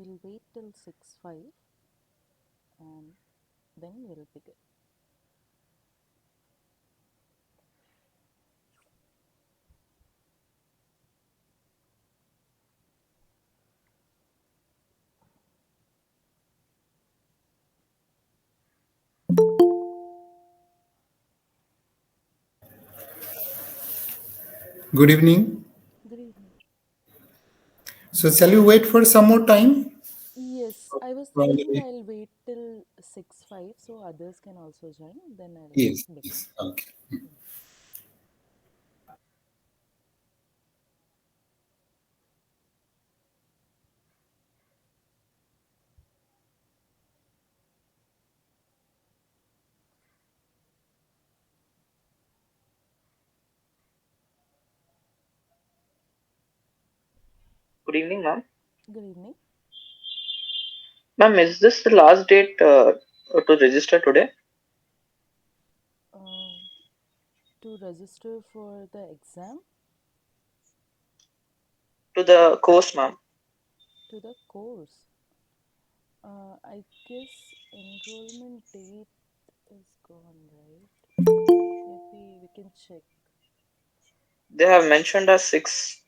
we'll wait till 6:05 and then we'll begin. Good evening. Good evening. So, shall we wait for some more time? Yes, I was thinking Probably. I'll wait till 6:05 so others can also join, then I'll Yes, begin. yes. Okay. Good evening, ma'am. Good evening. Ma'am, is this the last date to register today Uh, to register for the exam, to the course, ma'am? to the course, I guess enrollment date is gone, right? Maybe we can check. They have mentioned as 6.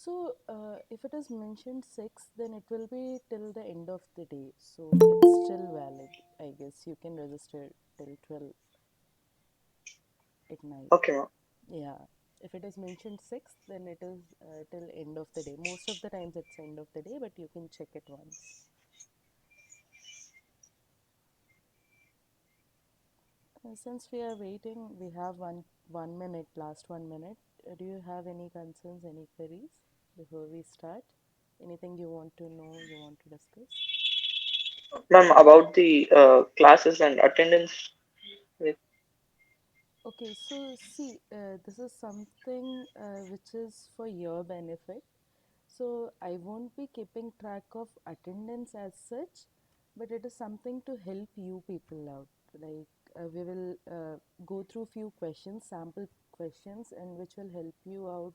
So, if it is mentioned 6, then it will be till the end of the day. So, it's still valid. I guess you can register till 12 at night. Okay, ma'am. Yeah. If it is mentioned 6, then it is till end of the day. Most of the times it's end of the day, but you can check it once. Since we are waiting, we have one minute, last 1 minute. Do you have any concerns, any queries before we start? Anything you want to know, you want to discuss? Ma'am, about the classes and attendance. Okay, so see, this is something which is for your benefit. So I won't be keeping track of attendance as such, but it is something to help you people out. Like we will go through few questions, sample questions, and which will help you out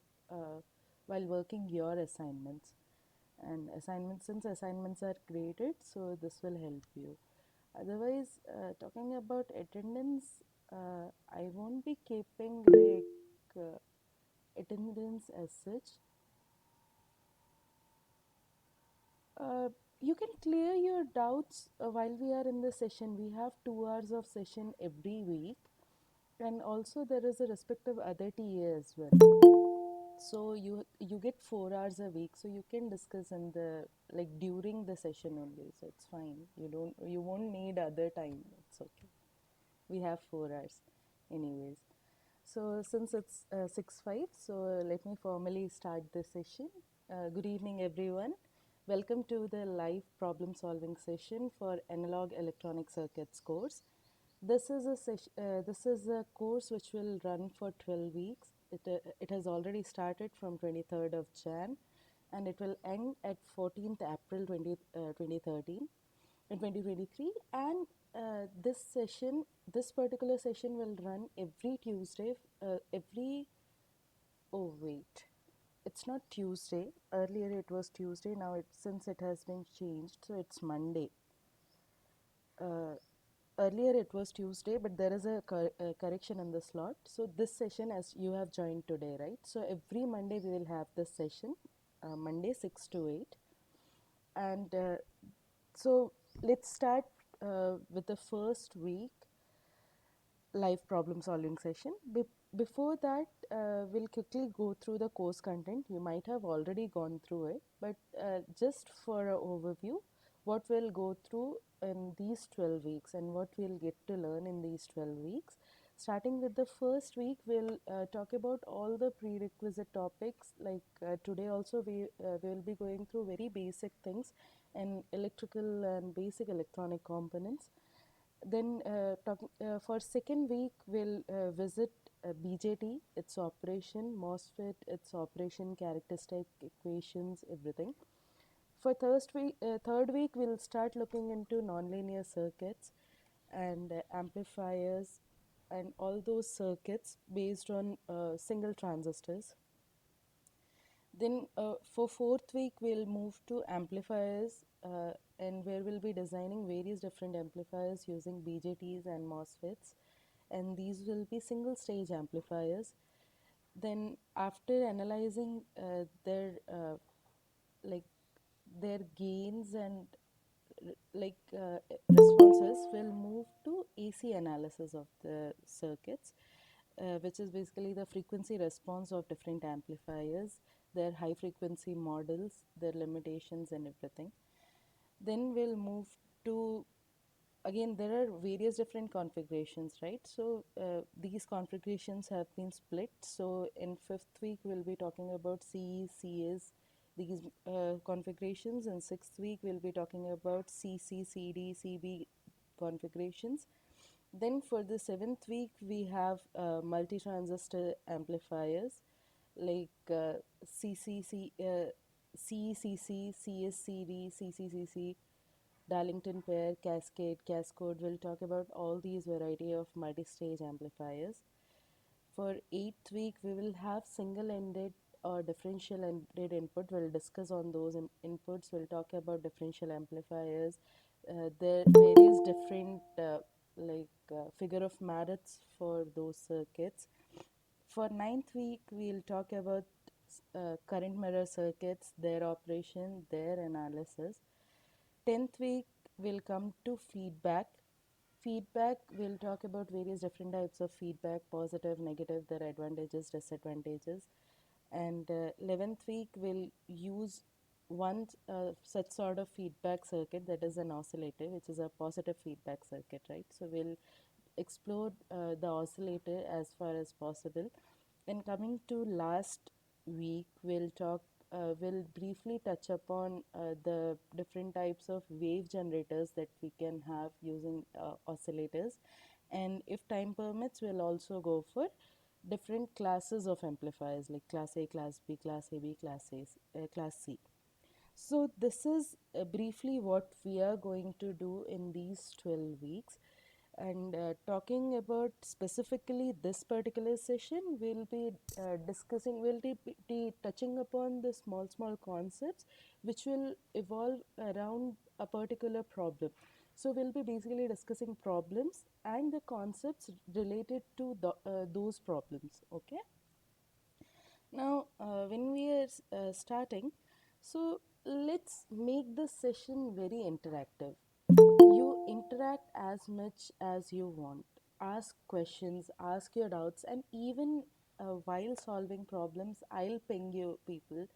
while working your assignments. And assignments, since assignments are graded, so this will help you. Otherwise, talking about attendance, I won't be keeping attendance as such. Uh, you can clear your doubts while we are in the session. We have 2 hours of session every week, and also there is a respective other TA as well. So you get 4 hours a week, so you can discuss in the like during the session only. So it's fine. You won't need other time. It's okay. We have 4 hours, anyways. So since it's 6:05, so let me formally start the session. Good evening, everyone. Welcome to the live problem solving session for Analog Electronic Circuits course. This is a course which will run for 12 weeks. It has already started from 23rd of Jan and it will end at 14th April 2013 in 2023. And this particular session will run every Tuesday, oh wait, it's not Tuesday. Earlier it was Tuesday. Now since it has been changed, so it's Monday. Uh, Earlier it was Tuesday, but there is a correction in the slot. So this session, as you have joined today, right? So every Monday we will have this session, Monday 6 to 8, and so let's start with the first week live problem solving session. Before that, we'll quickly go through the course content. You might have already gone through it, but just for an overview, what we'll go through in these 12 weeks and what we'll get to learn in these 12 weeks. Starting with the first week, we'll talk about all the prerequisite topics. Like today, also, we will be going through very basic things and electrical and basic electronic components. Then for second week, we'll visit BJT, its operation, MOSFET, its operation, characteristic, equations, everything. For third week, we'll start looking into nonlinear circuits and amplifiers and all those circuits based on single transistors. Then for fourth week, we'll move to amplifiers, and where we'll be designing various different amplifiers using BJTs and MOSFETs, and these will be single stage amplifiers. Then after analyzing like their gains and responses, will move to AC analysis of the circuits, which is basically the frequency response of different amplifiers, their high frequency models, their limitations, and everything. Then we'll move to, again, there are various different configurations, right? So these configurations have been split. So in fifth week, we'll be talking about CE, CS, these configurations. In sixth week, we'll be talking about CC, CD, CB configurations. Then for the seventh week, we have multi-transistor amplifiers like CCC, CECC, CSCD, CCCC, Darlington pair, cascade, cascode. We'll talk about all these variety of multi-stage amplifiers. For eighth week, we will have single-ended or differential-ended input. We'll discuss on those inputs. We'll talk about differential amplifiers. There are various different figure of merits for those circuits. For ninth week, we'll talk about current mirror circuits, their operation, their analysis. 10th week, we'll come to feedback. Feedback, we'll talk about various different types of feedback, positive, negative, their advantages, disadvantages. And 11th week, we'll use one such sort of feedback circuit, that is an oscillator, which is a positive feedback circuit, right? So we'll explore the oscillator as far as possible. Then coming to last week, we'll briefly touch upon the different types of wave generators that we can have using oscillators. And if time permits, we'll also go for different classes of amplifiers like class A, class B, class AB, class C. So this is briefly what we are going to do in these 12 weeks. And talking about specifically this particular session, we'll be touching upon the small concepts which will evolve around a particular problem. So we'll be basically discussing problems and the concepts related to those problems. Okay. Now, when we are starting, so let's make this session very interactive. You interact as much as you want. Ask questions, ask your doubts, and even while solving problems, I'll ping you people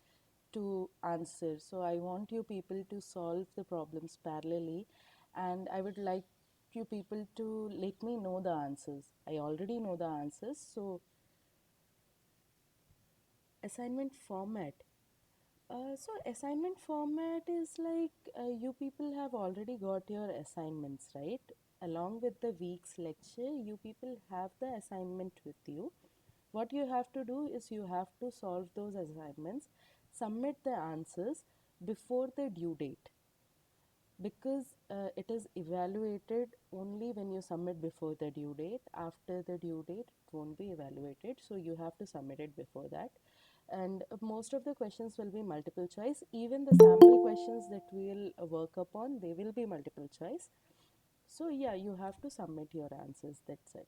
to answer. So I want you people to solve the problems parallelly, and I would like you people to let me know the answers. I already know the answers. So, assignment format. So assignment format is like you people have already got your assignments, right? Along with the week's lecture, you people have the assignment with you. What you have to do is you have to solve those assignments, submit the answers before the due date, because it is evaluated only when you submit before the due date. After the due date, it won't be evaluated, so you have to submit it before that. And most of the questions will be multiple choice. Even the sample questions that we'll work upon, they will be multiple choice. So yeah, you have to submit your answers, that's it.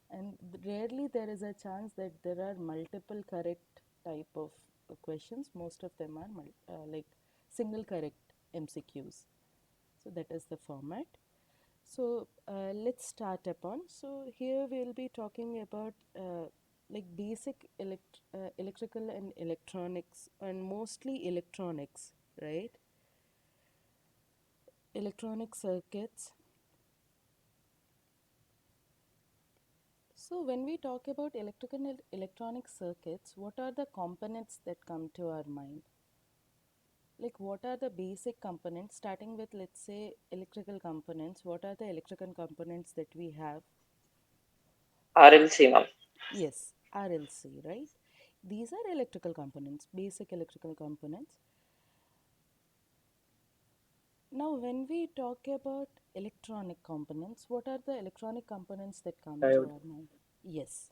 And rarely there is a chance that there are multiple correct type of questions. Most of them are like single correct MCQs. So that is the format. So let's start upon. So here we'll be talking about like basic electrical and electronics, and mostly electronics, right? Electronic circuits. So when we talk about electrical and electronic circuits, what are the components that come to our mind? Like what are the basic components, starting with, let's say, electrical components? What are the electrical components that we have? RLC, ma'am. Yes, RLC, right? These are electrical components, basic electrical components. Now, when we talk about electronic components, what are the electronic components that come to Diode. our mind? Yes,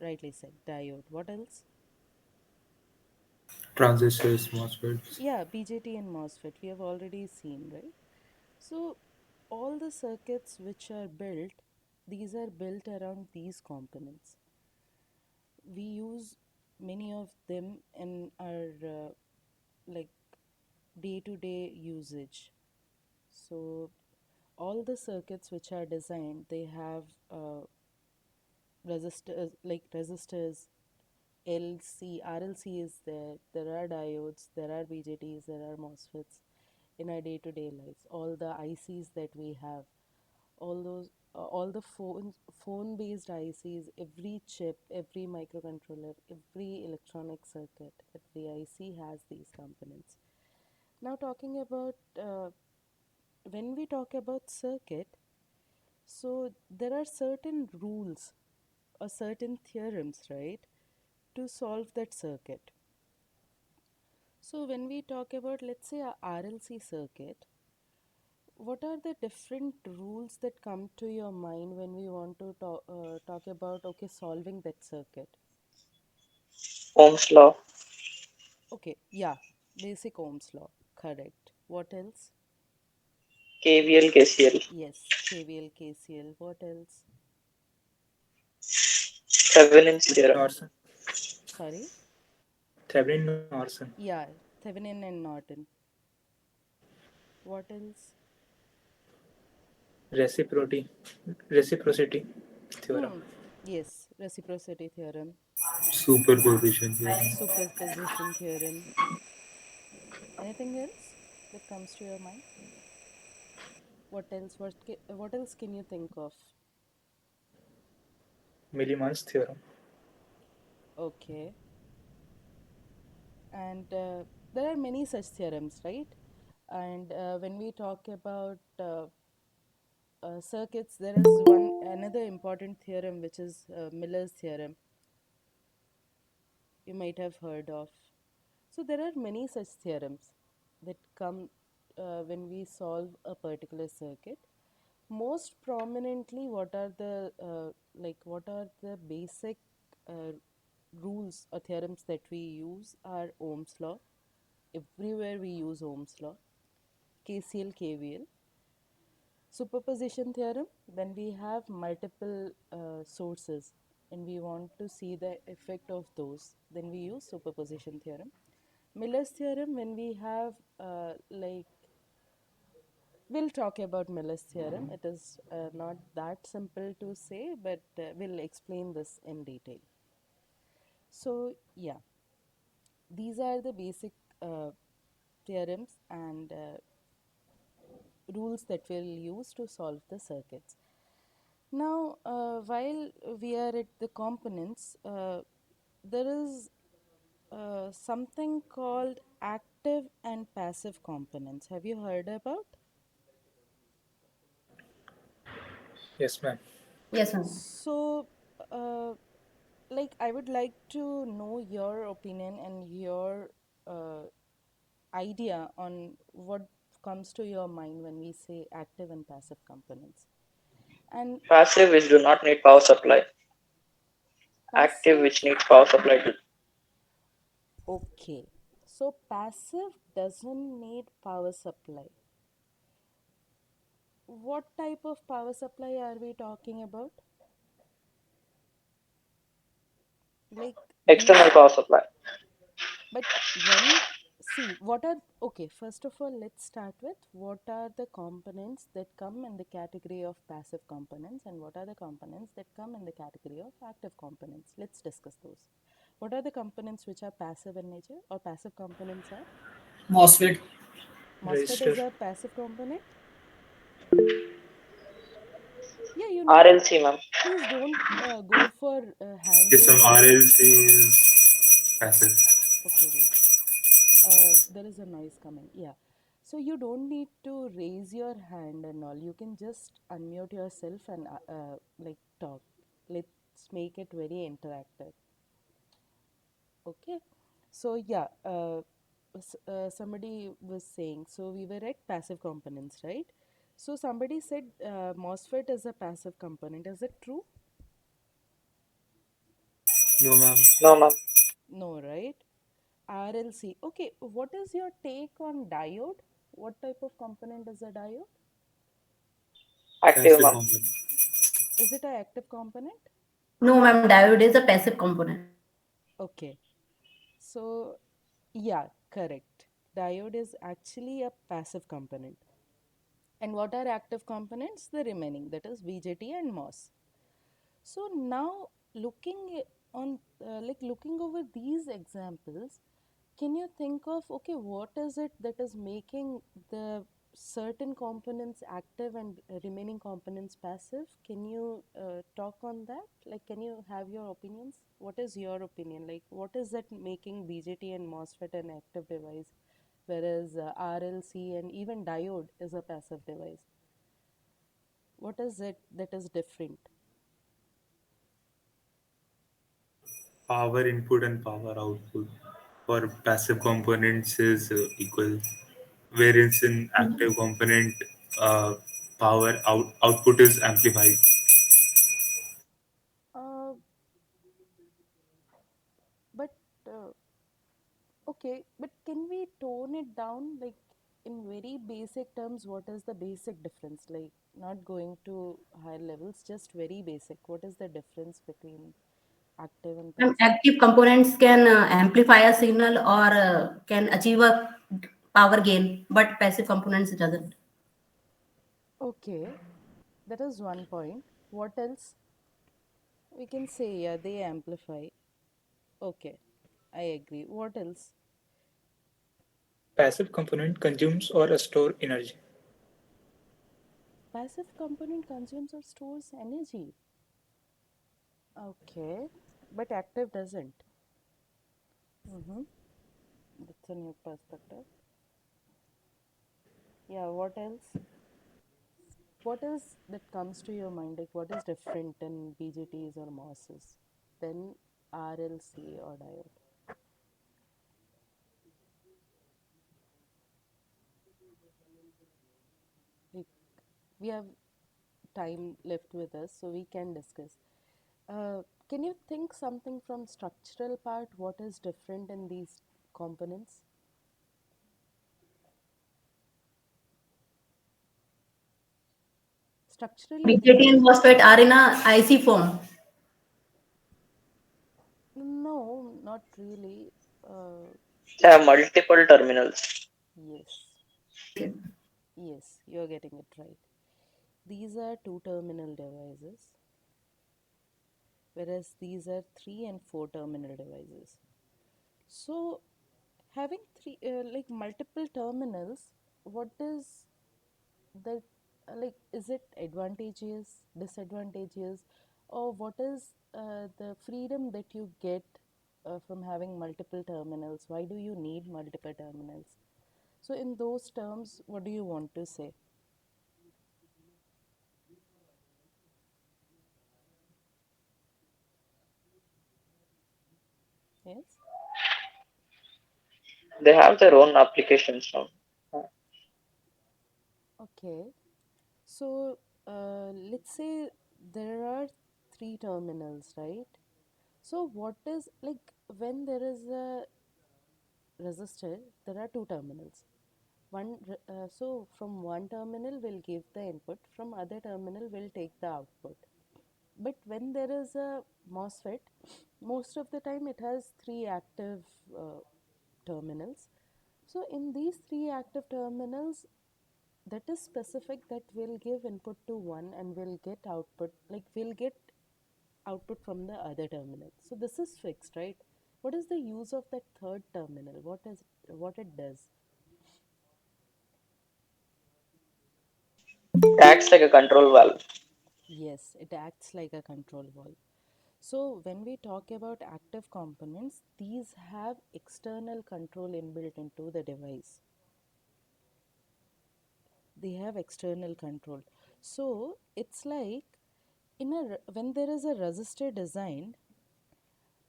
rightly said, diode. What else? Transistors, MOSFETs. Yeah, BJT and MOSFET, we have already seen, right? So, all the circuits which are built, these are built around these components. We use many of them in our like day to day usage. So, all the circuits which are designed, they have resistors, like resistors, LC, RLC is there, there are diodes, there are BJTs, there are MOSFETs in our day to day lives. All the ICs that we have, all those, all the phone based ICs, every chip, every microcontroller, every electronic circuit, every IC has these components. Now, talking about when we talk about circuit, so there are certain rules or certain theorems, right, to solve that circuit. So when we talk about, let's say, a RLC circuit, what are the different rules that come to your mind when we want to talk about, okay, solving that circuit? Ohm's law, Okay, yeah, basic Ohm's law, correct. What else? KVL, KCL, Yes, KVL, KCL. What else? Thevenin's theorem, Norton. Sorry? Thevenin Norton. Yeah, Thevenin and Norton. What else? Reciprocity. Reciprocity theorem. Hmm. Yes, reciprocity theorem, Superposition theorem. superposition theorem. Anything else that comes to your mind? What else? What else can you think of? Milliman's theorem. Okay, and there are many such theorems, right? And when we talk about circuits, there is one another important theorem which is Miller's theorem. You might have heard of. So there are many such theorems that come when we solve a particular circuit. Most prominently, what are the what are the basic uh, rules or theorems that we use are Ohm's law. Everywhere we use Ohm's law, KCL, KVL, superposition theorem. When we have multiple sources and we want to see the effect of those, then we use superposition theorem. Miller's theorem, when we have we'll talk about Miller's theorem. It is not that simple to say, but we'll explain this in detail. So, yeah, these are the basic uh, theorems and rules that we'll use to solve the circuits. Now, while we are at the components, there is something called active and passive components. Have you heard about? Yes, ma'am. Yes, ma'am. So, uh, I would like to know your opinion and your uh, idea on what comes to your mind when we say active and passive components. And passive which do not need power supply, active passive, which need power supply to okay. So passive doesn't need power supply. What type of power supply are we talking about? Like external these, power supply. but when, see, what are, okay, first of all, let's start with what are the components that come in the category of passive components and what are the components that come in the category of active components. Let's discuss those. What are the components which are passive in nature or passive components are? MOSFET. MOSFET is Resistor. a passive component. Yeah, you know, RLC, ma'am. please don't go for hand Yes, some raising. RLC is passive. Okay, wait. There is a noise coming. Yeah. So you don't need to raise your hand and all. You can just unmute yourself and talk. Let's make it very interactive. Okay. So yeah, somebody was saying. So we were at passive components, right? So somebody said MOSFET is a passive component. Is it true? No, ma'am. No, ma'am. No, right? RLC. Okay, what is your take on diode? What type of component is a diode? Active, Passive ma'am. component. Is it an active component? No, ma'am, diode is a passive component. Okay, so yeah, correct. Diode is actually a passive component. And what are active components? The remaining, that is BJT and MOS. So now looking over these examples, can you think of, okay, what is it that is making the certain components active and remaining components passive? Can you talk on that? Like, can you have your opinions? What is your opinion? Like, what is that making BJT and MOSFET an active device, whereas RLC and even diode is a passive device? What is it that is different? Power input and power output for passive components is equal, whereas in active component, uh, output is amplified. Uh, but Okay, but can we tone it down, like in very basic terms? What is the basic difference? Like, not going to higher levels, just very basic. What is the difference between active and passive? Active components can amplify a signal or can achieve a power gain, but passive components doesn't. Okay, that is one point. What else? We can say, yeah, they amplify. Okay, I agree. What else? Passive component consumes or store energy. Passive component consumes or stores energy. Okay, but active doesn't. Mm-hmm. That's a new perspective. Yeah, what else? What is that comes to your mind? Like, what is different in BGTs or MOSes than RLC or diode? We, we have time left with us, so we can discuss. Can you think something from structural part? What is different in these components? Structurally, they BJT and MOSFET are in a IC form. no, not really. Uh, They have multiple terminals. yes, Yes, yes. yes, you're getting it right. These are two terminal devices, whereas these are three and four terminal devices. So, having like multiple terminals, what is that? Like, is it advantageous, disadvantageous, or what is the freedom that you get from having multiple terminals? Why do you need multiple terminals? So, in those terms, what do you want to say? Yes. They have their own applications now. Okay. So, let's say there are three terminals, right? So, what is like when there is a resistor, there are two terminals. So from one terminal will give the input, from other terminal will take the output. But when there is a MOSFET, most of the time it has three active terminals. So in these three active terminals, that is specific, that will give input to one and will get output, like will get output from the other terminal. So this is fixed, right? What is the use of that third terminal? What it does? It acts like a control valve. Yes, it acts like a control valve. So when we talk about active components, these have external control inbuilt into the device. They have external control. So it's like when there is a resistor designed,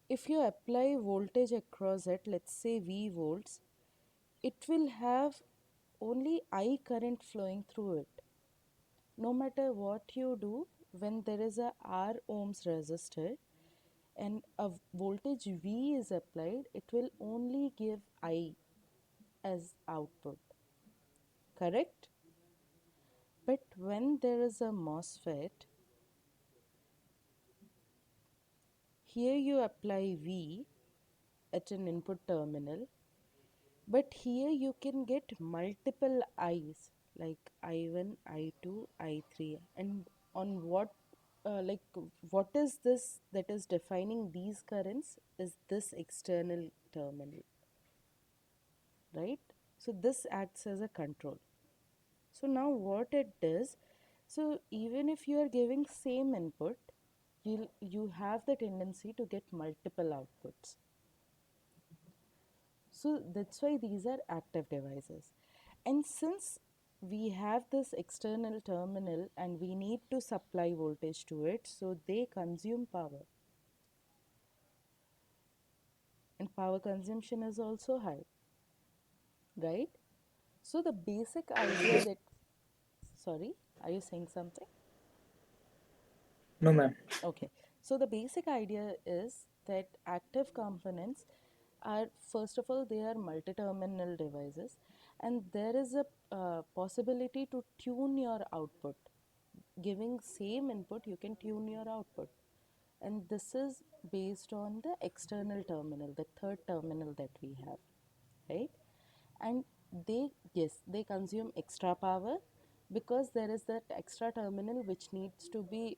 if you apply voltage across it, let's say V volts, it will have only I current flowing through it. No matter what you do, when there is a R ohms resistor, and a voltage V is applied, it will only give I as output, correct? But when there is a MOSFET, here you apply V at an input terminal, but here you can get multiple I's like I1, I2, I3, and on what is this that is defining these currents is this external terminal, right? So this acts as a control. So now what it does, so even if you are giving same input, you have the tendency to get multiple outputs. So that's why these are active devices. And since we have this external terminal and we need to supply voltage to it, so they consume power. And power consumption is also high, right? So the basic idea that, sorry, are you saying something? No, ma'am. Okay, so the basic idea is that active components are, first of all, they are multi-terminal devices, and there is a possibility to tune your output. Giving same input, you can tune your output. And this is based on the external terminal, the third terminal that we have, right? And yes, they consume extra power because there is that extra terminal which needs to be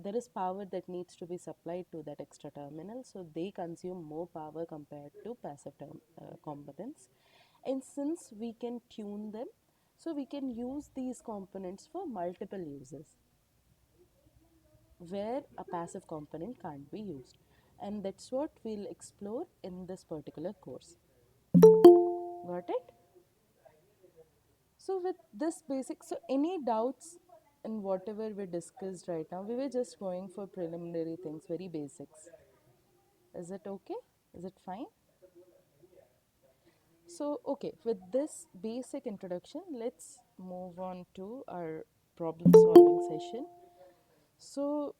there is power that needs to be supplied to that extra terminal, so they consume more power compared to passive components. And since we can tune them, so we can use these components for multiple uses where a passive component can't be used, and that's what we'll explore in this particular course. Got it? So with this basic, so any doubts in whatever we discussed right now? We were just going for preliminary things, very basics. Is it okay? Is it fine? So, okay, with this basic introduction, let's move on to our problem solving session. So,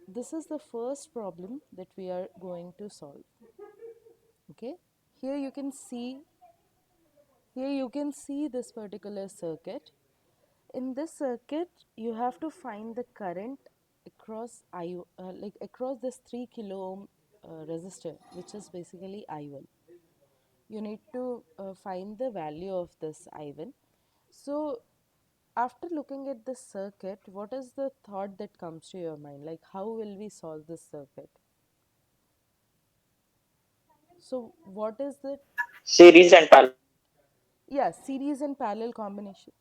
this is the first problem that we are going to solve. Okay, here you can see this particular circuit. In this circuit, you have to find the current across across this 3 kilo ohm resistor, which is basically I1. You need to find the value of this I1. So after looking at this circuit, what is the thought that comes to your mind? Like, how will we solve this circuit? So what is the, Series and parallel. yeah, series and parallel combination.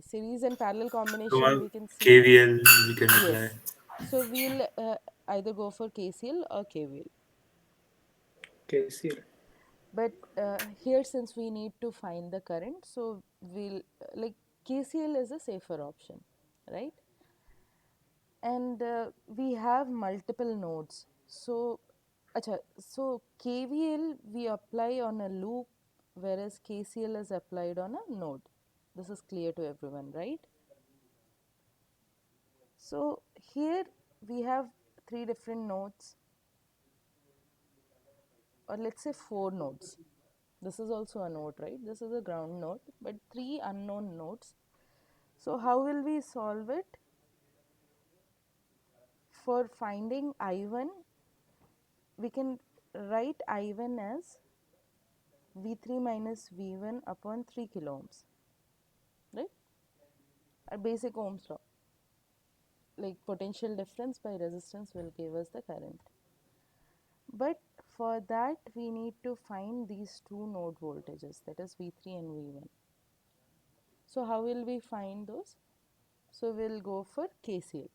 Series and parallel So combination, we can see. KVL we can apply. Yes. So we'll either go for KCL or KVL. KCL. But here, since we need to find the current, so we'll KCL is a safer option, right? And we have multiple nodes. So, so KVL we apply on a loop, whereas KCL is applied on a node. This is clear to everyone, right? So here we have three different nodes, or let's say four nodes. This is also a node, right? This is a ground node, but three unknown nodes. So how will we solve it? For finding I1, we can write I1 as V3 minus V1 upon 3 kilo ohms, right? Our basic Ohm's law. Like potential difference by resistance will give us the current. But for that, we need to find these two node voltages, that is V3 and V1. So how will we find those? So we'll go for KCL.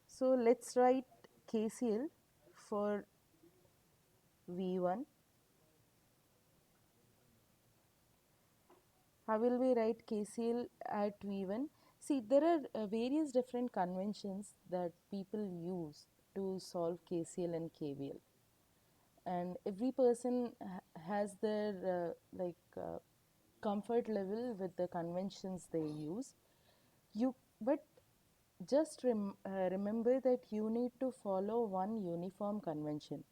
So let's write KCL for V1. How will we write KCL at V1? See, there are various different conventions that people use to solve KCL and KVL. And every person has their comfort level with the conventions they use. But just remember that you need to follow one uniform convention.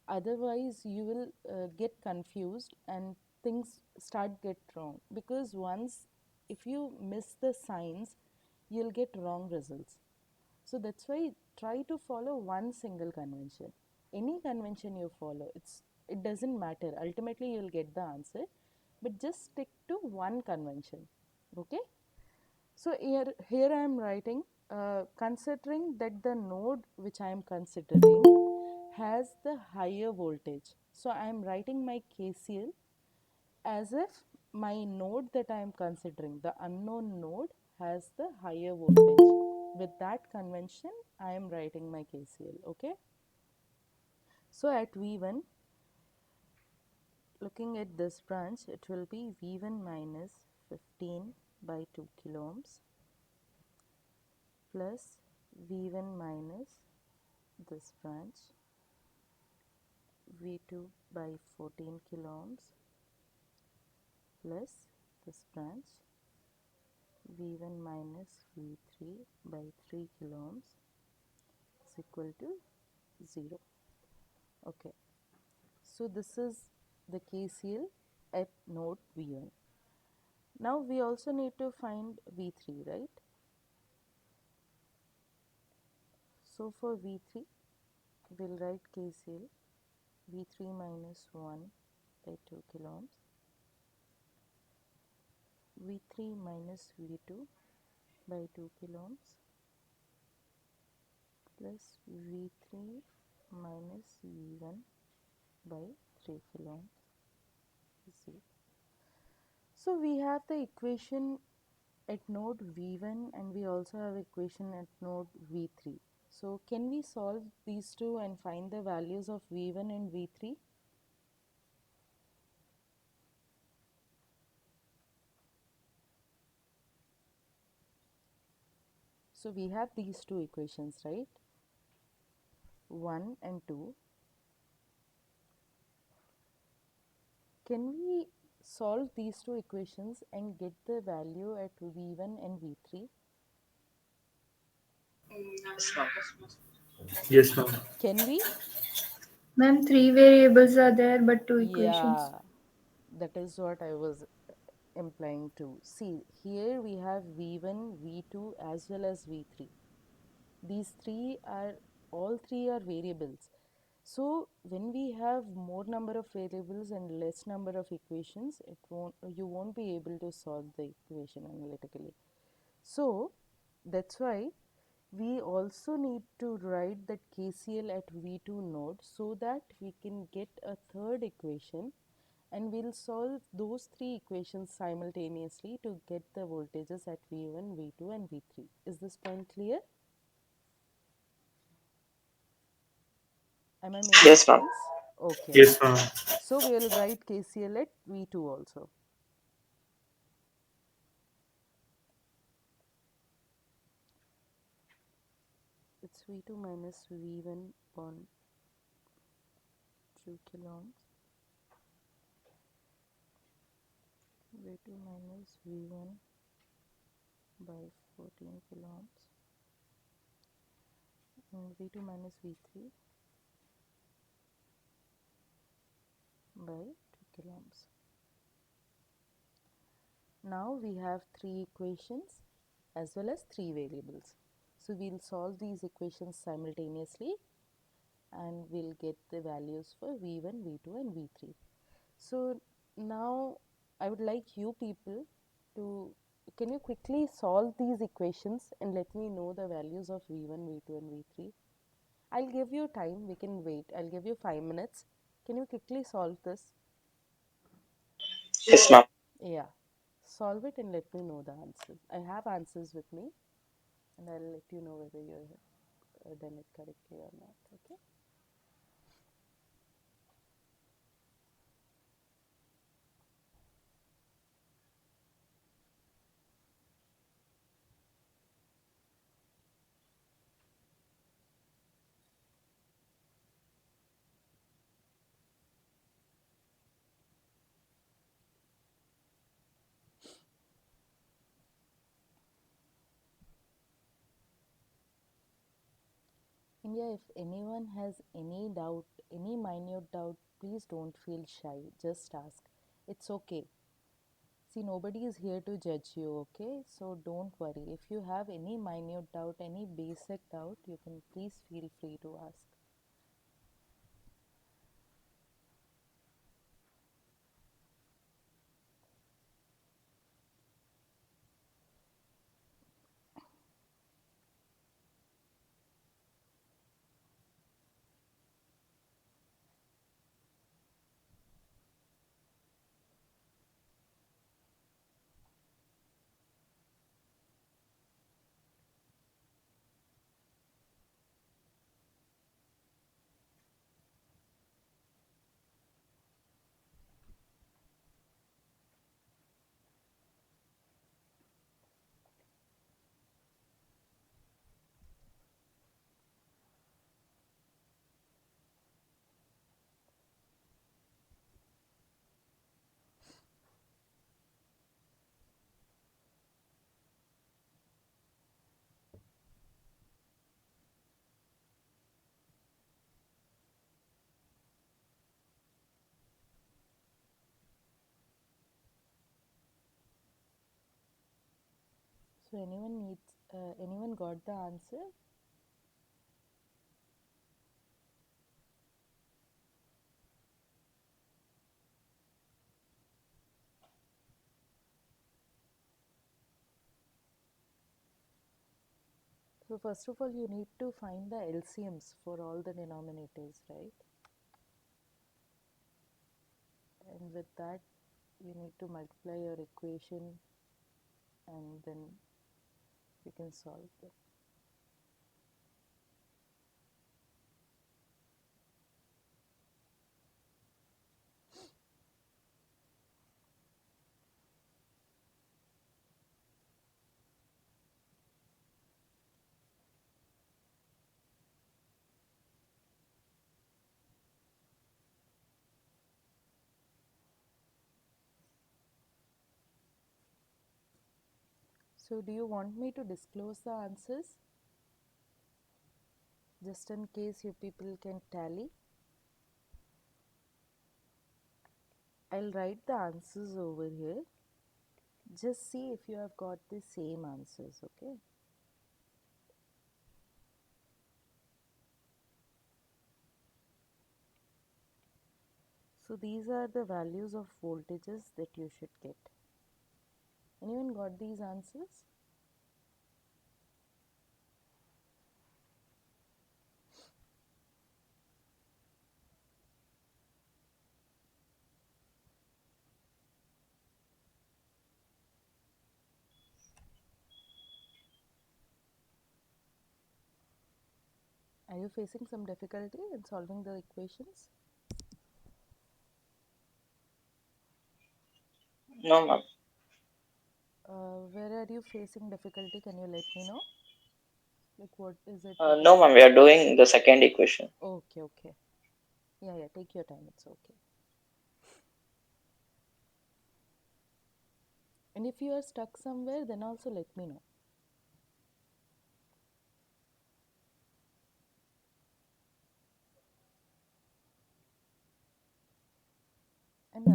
Otherwise, you will get confused and things start get wrong. Because once, if you miss the signs, you'll get wrong results. So that's why try to follow one single convention. Any convention you follow, it doesn't matter. Ultimately, you'll get the answer, but just stick to one convention. Okay. So here I am writing, considering that the node which I am considering has the higher voltage. So I am writing my KCL as if my node that I am considering, the unknown node, has the higher voltage. With that convention, I am writing my KCL. Okay. So at V1, looking at this branch, it will be V1 minus 15 by 2 kilo ohms plus V1 minus this branch V2 by 14 kilo ohms plus this branch V1 minus V3 by 3 kilo ohms is equal to 0. Okay, so this is the KCL at node V1. Now we also need to find V3, right? So for V3, we'll write KCL V3 minus 1 by 2 kilo ohms, V3 minus V2 by 2 kilo ohms plus V3 minus V1 by 3 kilo ohms is 0. So we have the equation at node V1 and we also have equation at node V3. So can we solve these two and find the values of V1 and V3? So we have these two equations, right? 1 and 2. Can we solve these two equations and get the value at V1 and V3? Yes, ma'am. Can we? Ma'am, three variables are there, but two equations. Yeah, that is what I was implying too. See, here we have V1, V2 as well as V3. These all three are variables. So when we have more number of variables and less number of equations, you won't be able to solve the equation analytically. So that's why we also need to write that KCL at V2 node so that we can get a third equation, and we'll solve those three equations simultaneously to get the voltages at V1, V2 and V3. Is this point clear? Am I making Yes, ma'am. sense? Okay. Yes, ma'am. So we will write KCL at V2 also. It's V2 minus V1 upon 2 kilo ohms, V2 minus V1 by 14 kilo ohms, and V2 minus V3 by 2 kilo ohms. Now we have three equations as well as three variables. So we'll solve these equations simultaneously and we'll get the values for V1, V2 and V3. So now I would like you people to, can you quickly solve these equations and let me know the values of V1, V2 and V3? I'll give you time, we can wait. I'll give you 5 minutes. Can you quickly solve this? Yes, ma'am. Yeah. Solve it and let me know the answers. I have answers with me and I'll let you know whether you have done it correctly or not. Okay. India, if anyone has any doubt, any minute doubt, please don't feel shy. Just ask. It's okay. See, nobody is here to judge you, okay? So don't worry. If you have any minute doubt, any basic doubt, you can please feel free to ask. So anyone got the answer? So first of all, you need to find the LCMs for all the denominators, right? And with that, you need to multiply your equation and then you can solve them. So do you want me to disclose the answers? Just in case you people can tally. I'll write the answers over here. Just see if you have got the same answers, okay? So these are the values of voltages that you should get. Anyone got these answers? Are you facing some difficulty in solving the equations? No, ma'am. Where are you facing difficulty? Can you let me know? Like what is it? No, ma'am. We are doing the second equation. Okay, okay. Yeah, take your time. It's okay. And if you are stuck somewhere, then also let me know. And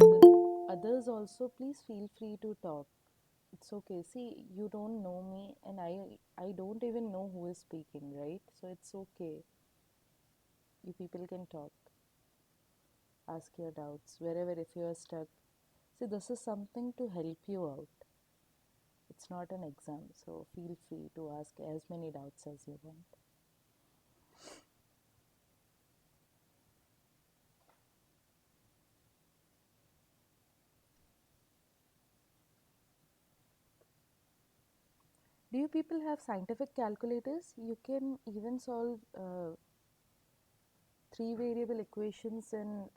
others also, please feel free to talk. It's okay. See, you don't know me, and I don't even know who is speaking, right? So it's okay. You people can talk, ask your doubts wherever if you are stuck. See, this is something to help you out. It's not an exam, so feel free to ask as many doubts as you want. Do you people have scientific calculators? You can even solve three variable equations and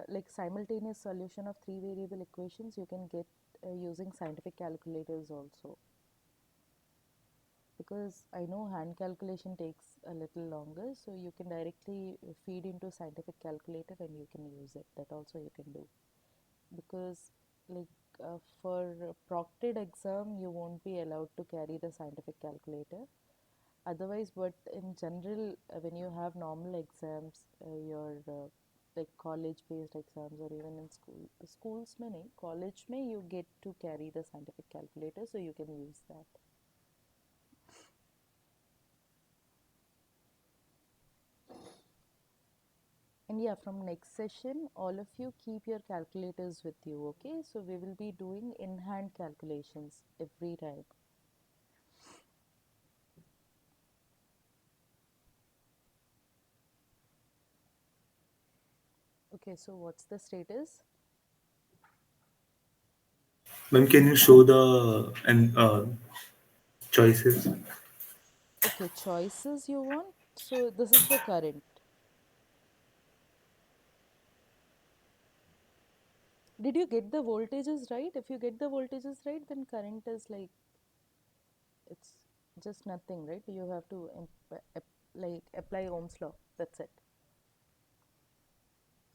like simultaneous solution of three variable equations you can get using scientific calculators also, because I know hand calculation takes a little longer, so you can directly feed into scientific calculator and you can use it. That also you can do, because like for proctored exam you won't be allowed to carry the scientific calculator. otherwise, but in general, when you have normal exams, your like college-based exams, or even in schools में नहीं, college में you get to carry the scientific calculator, so you can use that. And yeah, from next session, all of you keep your calculators with you, okay? So we will be doing in-hand calculations every time. Okay, so what's the status? Ma'am, can you show the choices? Okay, choices you want. So this is for current. Did you get the voltages right? If you get the voltages right, then current is like, it's just nothing, right? You have to like apply Ohm's law. That's it.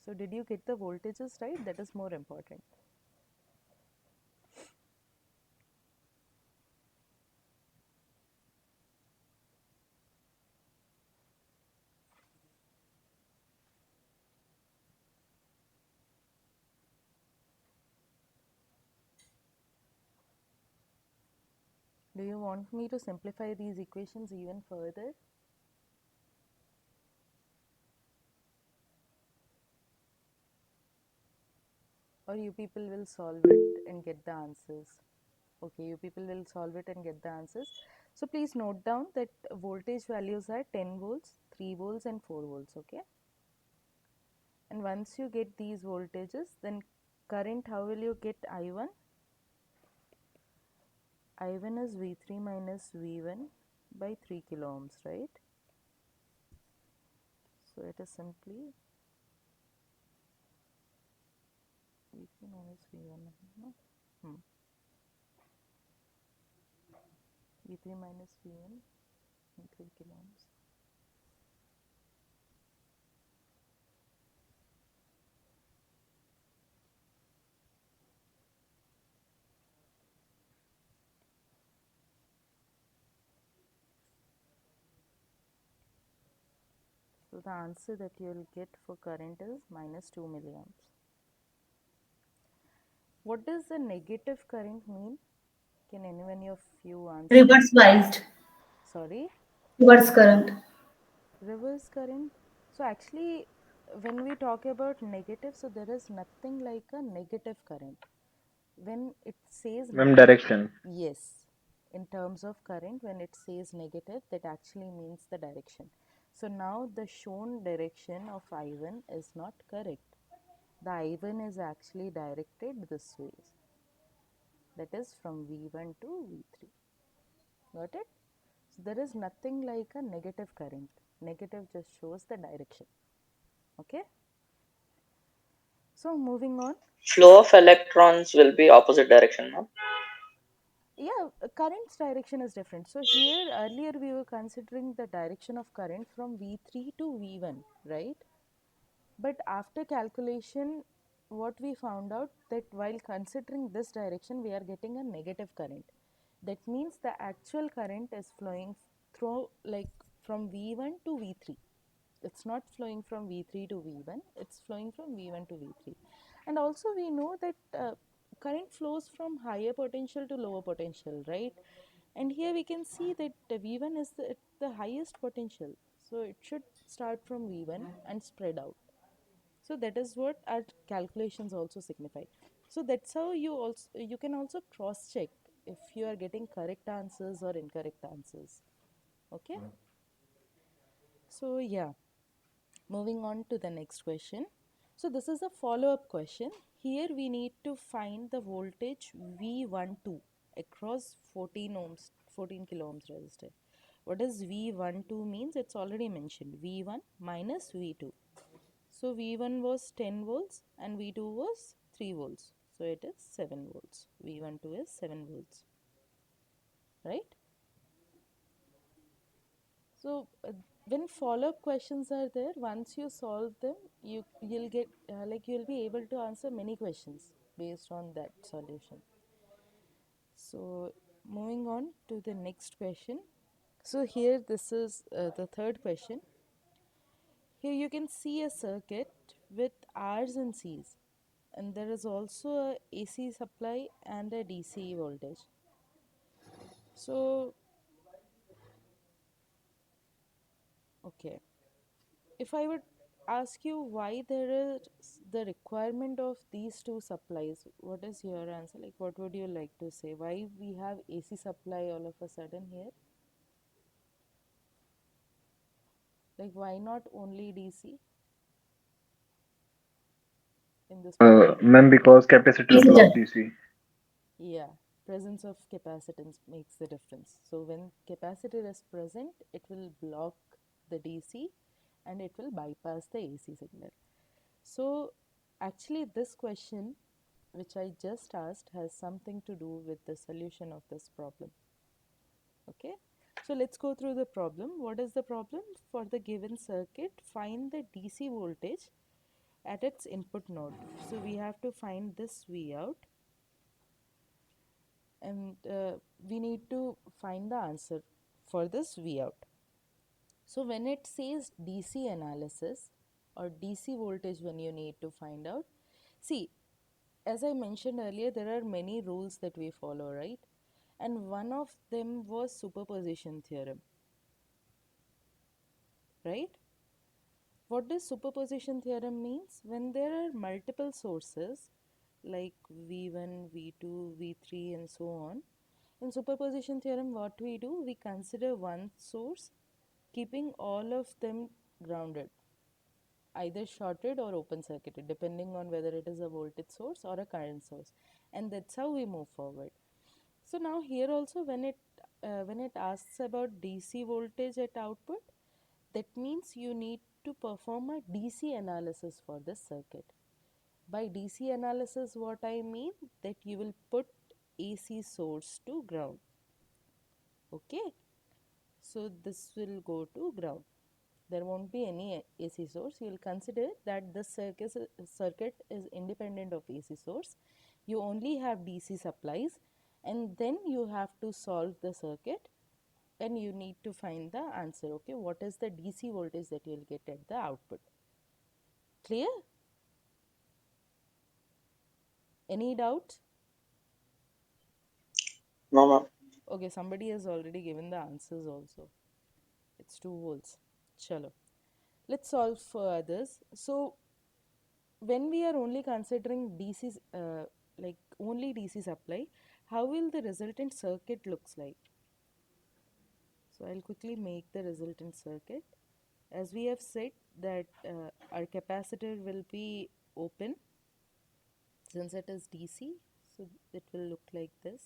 So did you get the voltages right? That is more important. Do you want me to simplify these equations even further? Or you people will solve it and get the answers? Okay, you people will solve it and get the answers. So please note down that voltage values are 10 volts, 3 volts and 4 volts, okay? And once you get these voltages, then current, how will you get I1? I1 is V3 minus V1 by 3 kilo ohms, right? So it is simply V3 minus V1. No? V3 minus V1 and 3 kilo ohms. So the answer that you will get for current is minus 2 milliamps. What does the negative current mean? Can anyone of you answer? Reverse biased. Sorry? Reverse current. Reverse current. So actually, when we talk about negative, so there is nothing like a negative current. When it says Ma'am, direction. yes, in terms of current, when it says negative, that actually means the direction. So now the shown direction of I1 is not correct. The I1 is actually directed this way. That is from V1 to V3. Got it? So there is nothing like a negative current. Negative just shows the direction. Okay? So moving on. Flow of electrons will be opposite direction, ma'am. Yeah, current's direction is different. So here earlier we were considering the direction of current from V3 to V1, right? But after calculation, what we found out that while considering this direction, we are getting a negative current. That means the actual current is flowing through like from V1 to V3. It's not flowing from V3 to V1, it's flowing from V1 to V3. And also we know that current flows from higher potential to lower potential, right? And here we can see that V1 is the highest potential. So it should start from V1 and spread out. So that is what our calculations also signify. So that's how you can also cross check if you are getting correct answers or incorrect answers. Okay? So yeah, moving on to the next question. So this is a follow-up question. Here we need to find the voltage V12 across 14 ohms, 14 kilo ohms resistor. What does V12 means? It's already mentioned. V1 minus V2. So V1 was 10 volts and V2 was 3 volts. So it is 7 volts. V12 is 7 volts. Right? So when follow-up questions are there, once you solve them, you'll get you'll be able to answer many questions based on that solution. So moving on to the next question. So here this is the third question. Here you can see a circuit with R's and C's, and there is also a AC supply and a DC voltage. So, okay, if I would ask you why there is the requirement of these two supplies, what is your answer? Like, what would you like to say? Why we have AC supply all of a sudden here? Like, why not only DC in this particular Ma'am, case? because capacitor AC block charge. DC. Yeah, presence of capacitance makes the difference. So when capacitor is present, it will block the DC and it will bypass the AC signal. So actually this question which I just asked has something to do with the solution of this problem. Okay, so let's go through the problem. What is the problem? For the given circuit, find the DC voltage at its input node. So we have to find this V out, and we need to find the answer for this V out. So when it says DC analysis or DC voltage, when you need to find out, see, as I mentioned earlier, there are many rules that we follow, right? And one of them was superposition theorem, right? What does superposition theorem means? When there are multiple sources like V1, V2, V3 and so on, in superposition theorem what we do, we consider one source keeping all of them grounded, either shorted or open circuited, depending on whether it is a voltage source or a current source, and that's how we move forward. So now here also when it asks about DC voltage at output, that means you need to perform a DC analysis for this circuit. By DC analysis, what I mean that you will put AC source to ground. Okay, so this will go to ground. There won't be any AC source. You will consider that this circuit is independent of AC source. You only have DC supplies, and then you have to solve the circuit and you need to find the answer. Okay, what is the DC voltage that you will get at the output? Clear? Any doubt? No, ma'am. Okay, somebody has already given the answers also. It's 2 volts. Chalo. Let's solve for others. So when we are only considering DC, like only DC supply, how will the resultant circuit looks like? So I'll quickly make the resultant circuit. As we have said that our capacitor will be open since it is DC, so it will look like this.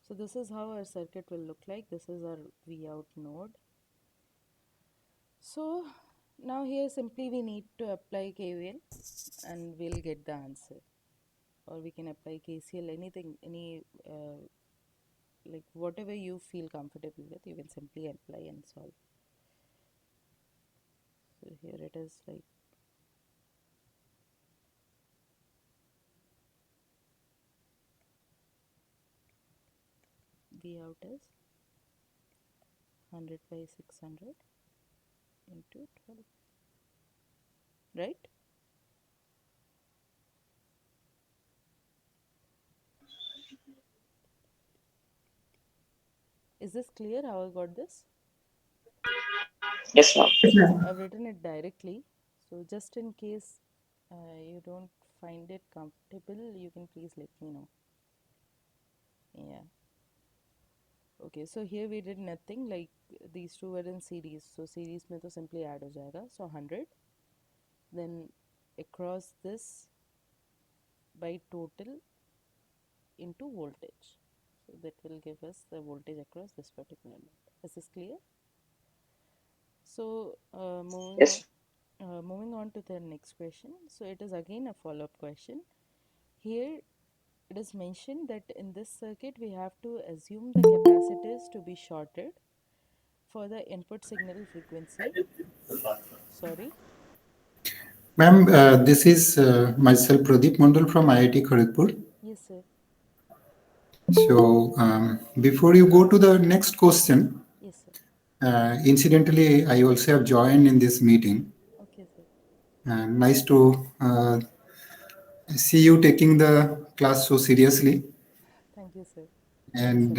So this is how our circuit will look like. This is our V out node. So now here simply we need to apply KVL and we'll get the answer. Or we can apply KCL, anything, like whatever you feel comfortable with, you can simply apply and solve. So here it is like V out is 100 by 600 into 12, right? Is this clear how I got this? Yes, ma'am. Yes, ma'am. I've written it directly. So just in case you don't find it comfortable, you can please let me know. Yeah. Okay, so here we did nothing, like these two were in series. So series में तो simply add हो जाएगा. So 100. Then across this by total into voltage. So that will give us the voltage across this particular node. Is this clear? So Yes. moving on to the next question. So it is again a follow-up question. Here it is mentioned that in this circuit we have to assume the capacitors to be shorted for the input signal frequency. Sorry. Ma'am, this is myself, Pradeep Mandal from IIT Kharagpur. Yes, sir. So, before you go to the next question, Yes, sir. incidentally, I also have joined in this meeting. Okay, sir. Nice to see you taking the class so seriously. Thank you, sir. Thanks a And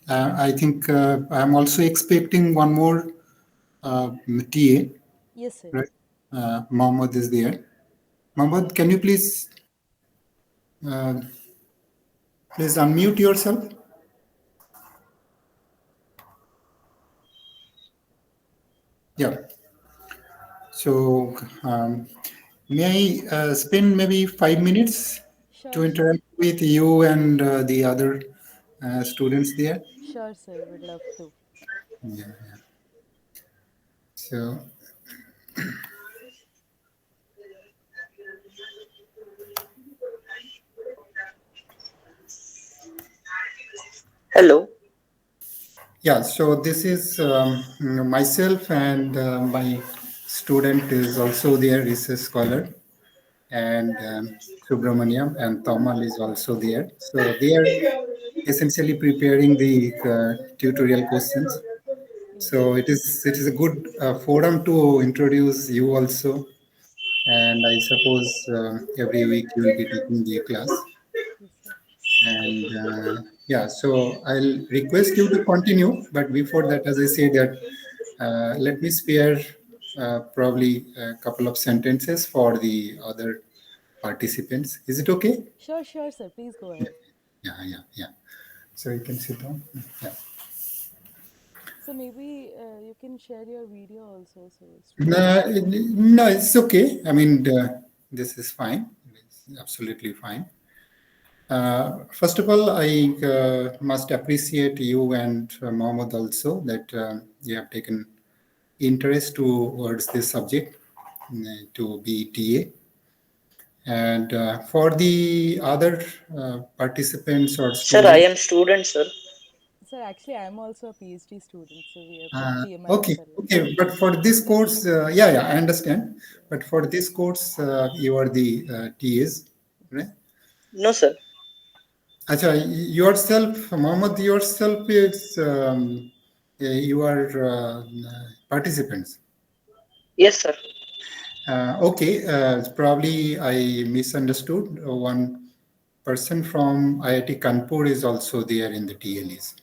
lot. I think I'm also expecting one more TA, Yes, sir. right? Mohammed is there. Mohammed, can you uh, please unmute yourself? Yeah. So, may I spend maybe 5 minutes to Sure, sure. interact with you and the other students there? Sure, sir. Would love to. Yeah. So, Hello. yeah. So this is myself and my student is also there, research scholar, and Subramaniam and Tomal is also there. So they are essentially preparing the tutorial questions. Yes, So sir. it is a good forum to introduce you also, and I suppose every week you will be taking the class. Yes, sir. And yeah, so I'll request you to continue. But before that, as I say that, let me spare probably a couple of sentences for the other participants. Is it okay? Sure, sure, sir. Please go Yeah, ahead. yeah. So you can sit down. Yeah. So maybe you can share your video also so students No, can watch. no, it's okay. I mean, this is fine. It's absolutely fine. First of all, I must appreciate you and Mohammed also that you have taken interest towards this subject to be TA. And for the other participants or Sir, I students, am student, sir. Sir, actually, I'm also a PhD student, so we are from okay, PMIS allies. okay. But for this course, yeah, I understand. Yeah. But for this course, you are the TAs, right? Yes. No, sir. Acha, yourself, Mohammed, yourself is you are participants. Yes, sir. Okay, probably I misunderstood. One person from IIT Kanpur is also there in the TLEs.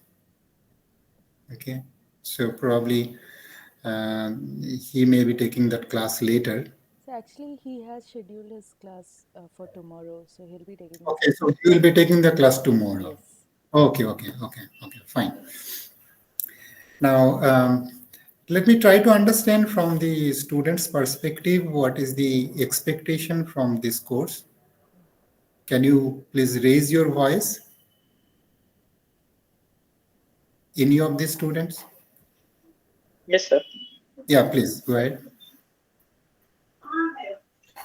Okay, so probably he may be taking that class later. So actually, he has scheduled his class for tomorrow, so he'll be taking the Okay, class so he will tomorrow. be taking the class tomorrow. Yes. Okay, fine. Now, let me try to understand from the student's perspective what is the expectation from this course. Can you please raise your voice? Any of the students? Yes, sir. Yeah, please go ahead.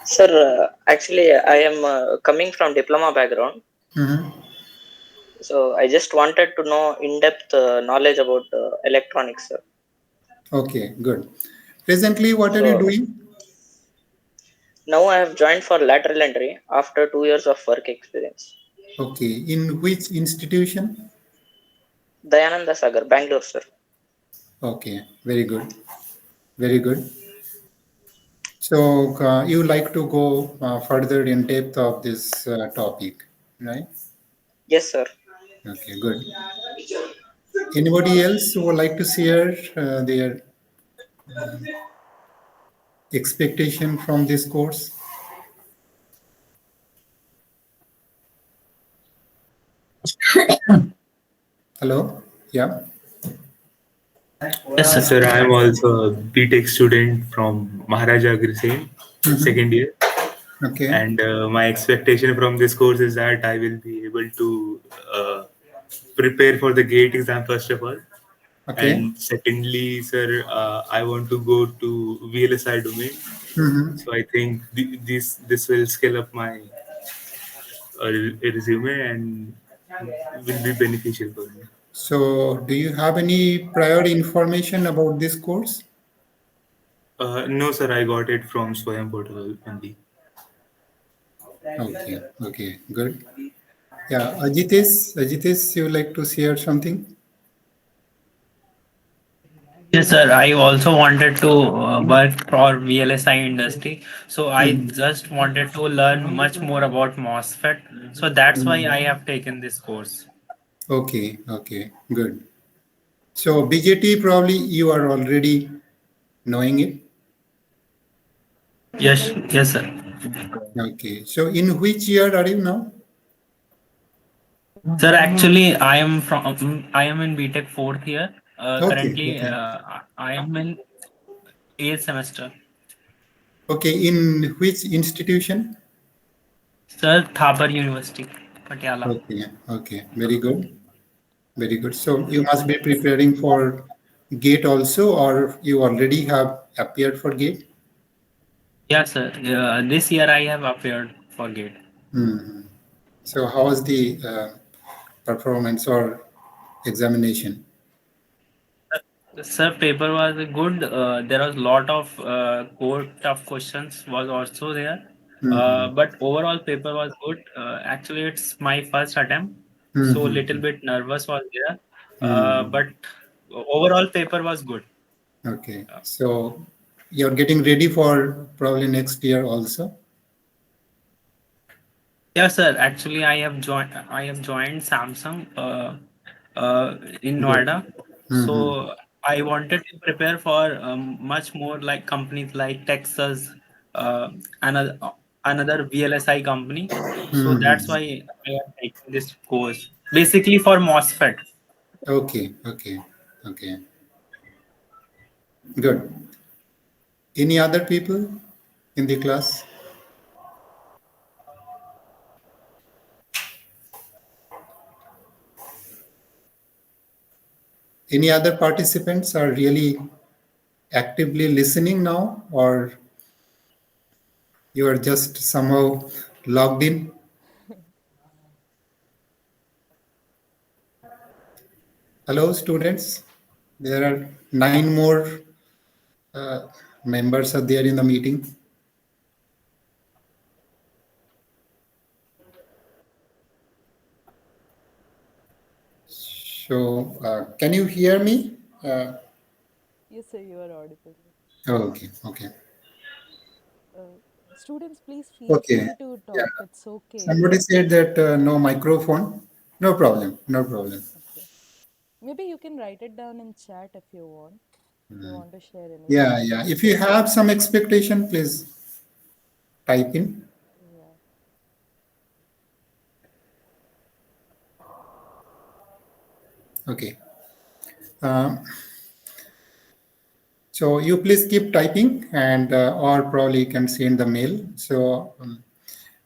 Sir, actually, I am coming from diploma background. Mhm. So I just wanted to know in-depth knowledge about electronics, sir. Okay, good. Presently, what are you So doing? now I have joined for lateral entry after 2 years of work experience. Okay, in which institution? Dayananda Sagar, Bangalore, sir. Okay, very good, very good. So you like to go further in depth of this topic, right? Yes, sir. Okay, good. Anybody else who would like to share their expectation from this course? Hello? Yeah. Yes, sir. I am also a BTech student from Maharaja Agrisane, Mhm. second year. Okay. And my expectation from this course is that I will be able to prepare for the GATE exam, first of all. Okay. And secondly, sir, I want to go to VLSI domain. Mhm. So I think this will scale up my a resume and will be beneficial for me. So, do you have any prior information about this course? No, sir, I got it from Swayam portal only. Okay, okay, good. Yeah, Ajitesh, you would like to share something? Yes, sir. I also wanted to work for VLSI industry. So I Mhm. just wanted to learn much more about MOSFET. So that's why I have taken this course. Okay, okay, good. So, BJT probably you are already knowing it. Yes, yes, sir. Okay, so in which year are you now? Sir, actually, I am in BTech fourth year. Okay, Currently, okay. I am in eighth semester. Okay, in which institution? Sir, Thapar University, Patiala. Okay, okay, very good, very good. So you must be preparing for GATE also, or you already have appeared for GATE? Yes, sir. This year I have appeared for GATE. Mhm. So how was the performance or examination? Sir, paper was good. There was lot of core tough questions was also there. Mhm. But overall paper was good. Actually, it's my first attempt, so little Mhm. bit nervous was there. Mhm. But overall paper was good. Okay, so you're getting ready for probably next year also. Yes, sir. Actually, I have joined Samsung in Good. Noida. Mhm. So I wanted to prepare for much more like companies like Texas, another VLSI company. So that's Mhm. why I am taking this course basically for MOSFET. Okay, okay, okay, good. Any other people in the class? Any other participants are really actively listening now, or you are just somehow logged in? Hello, students. There are 9 more uh, members are there in the meeting. So, can you hear me? Yes, sir, you are audible. Oh, okay, okay, Uh, Students, please feel okay. free to Yeah. talk. It's okay. Somebody said that no microphone. No problem. No problem. Okay. Maybe you can write it down in chat if you want. If you want to share any Yeah, yeah. feedback. If you have some expectation, please type in. Yeah. Okay. Um, so you please keep typing, and or probably you can send the mail. So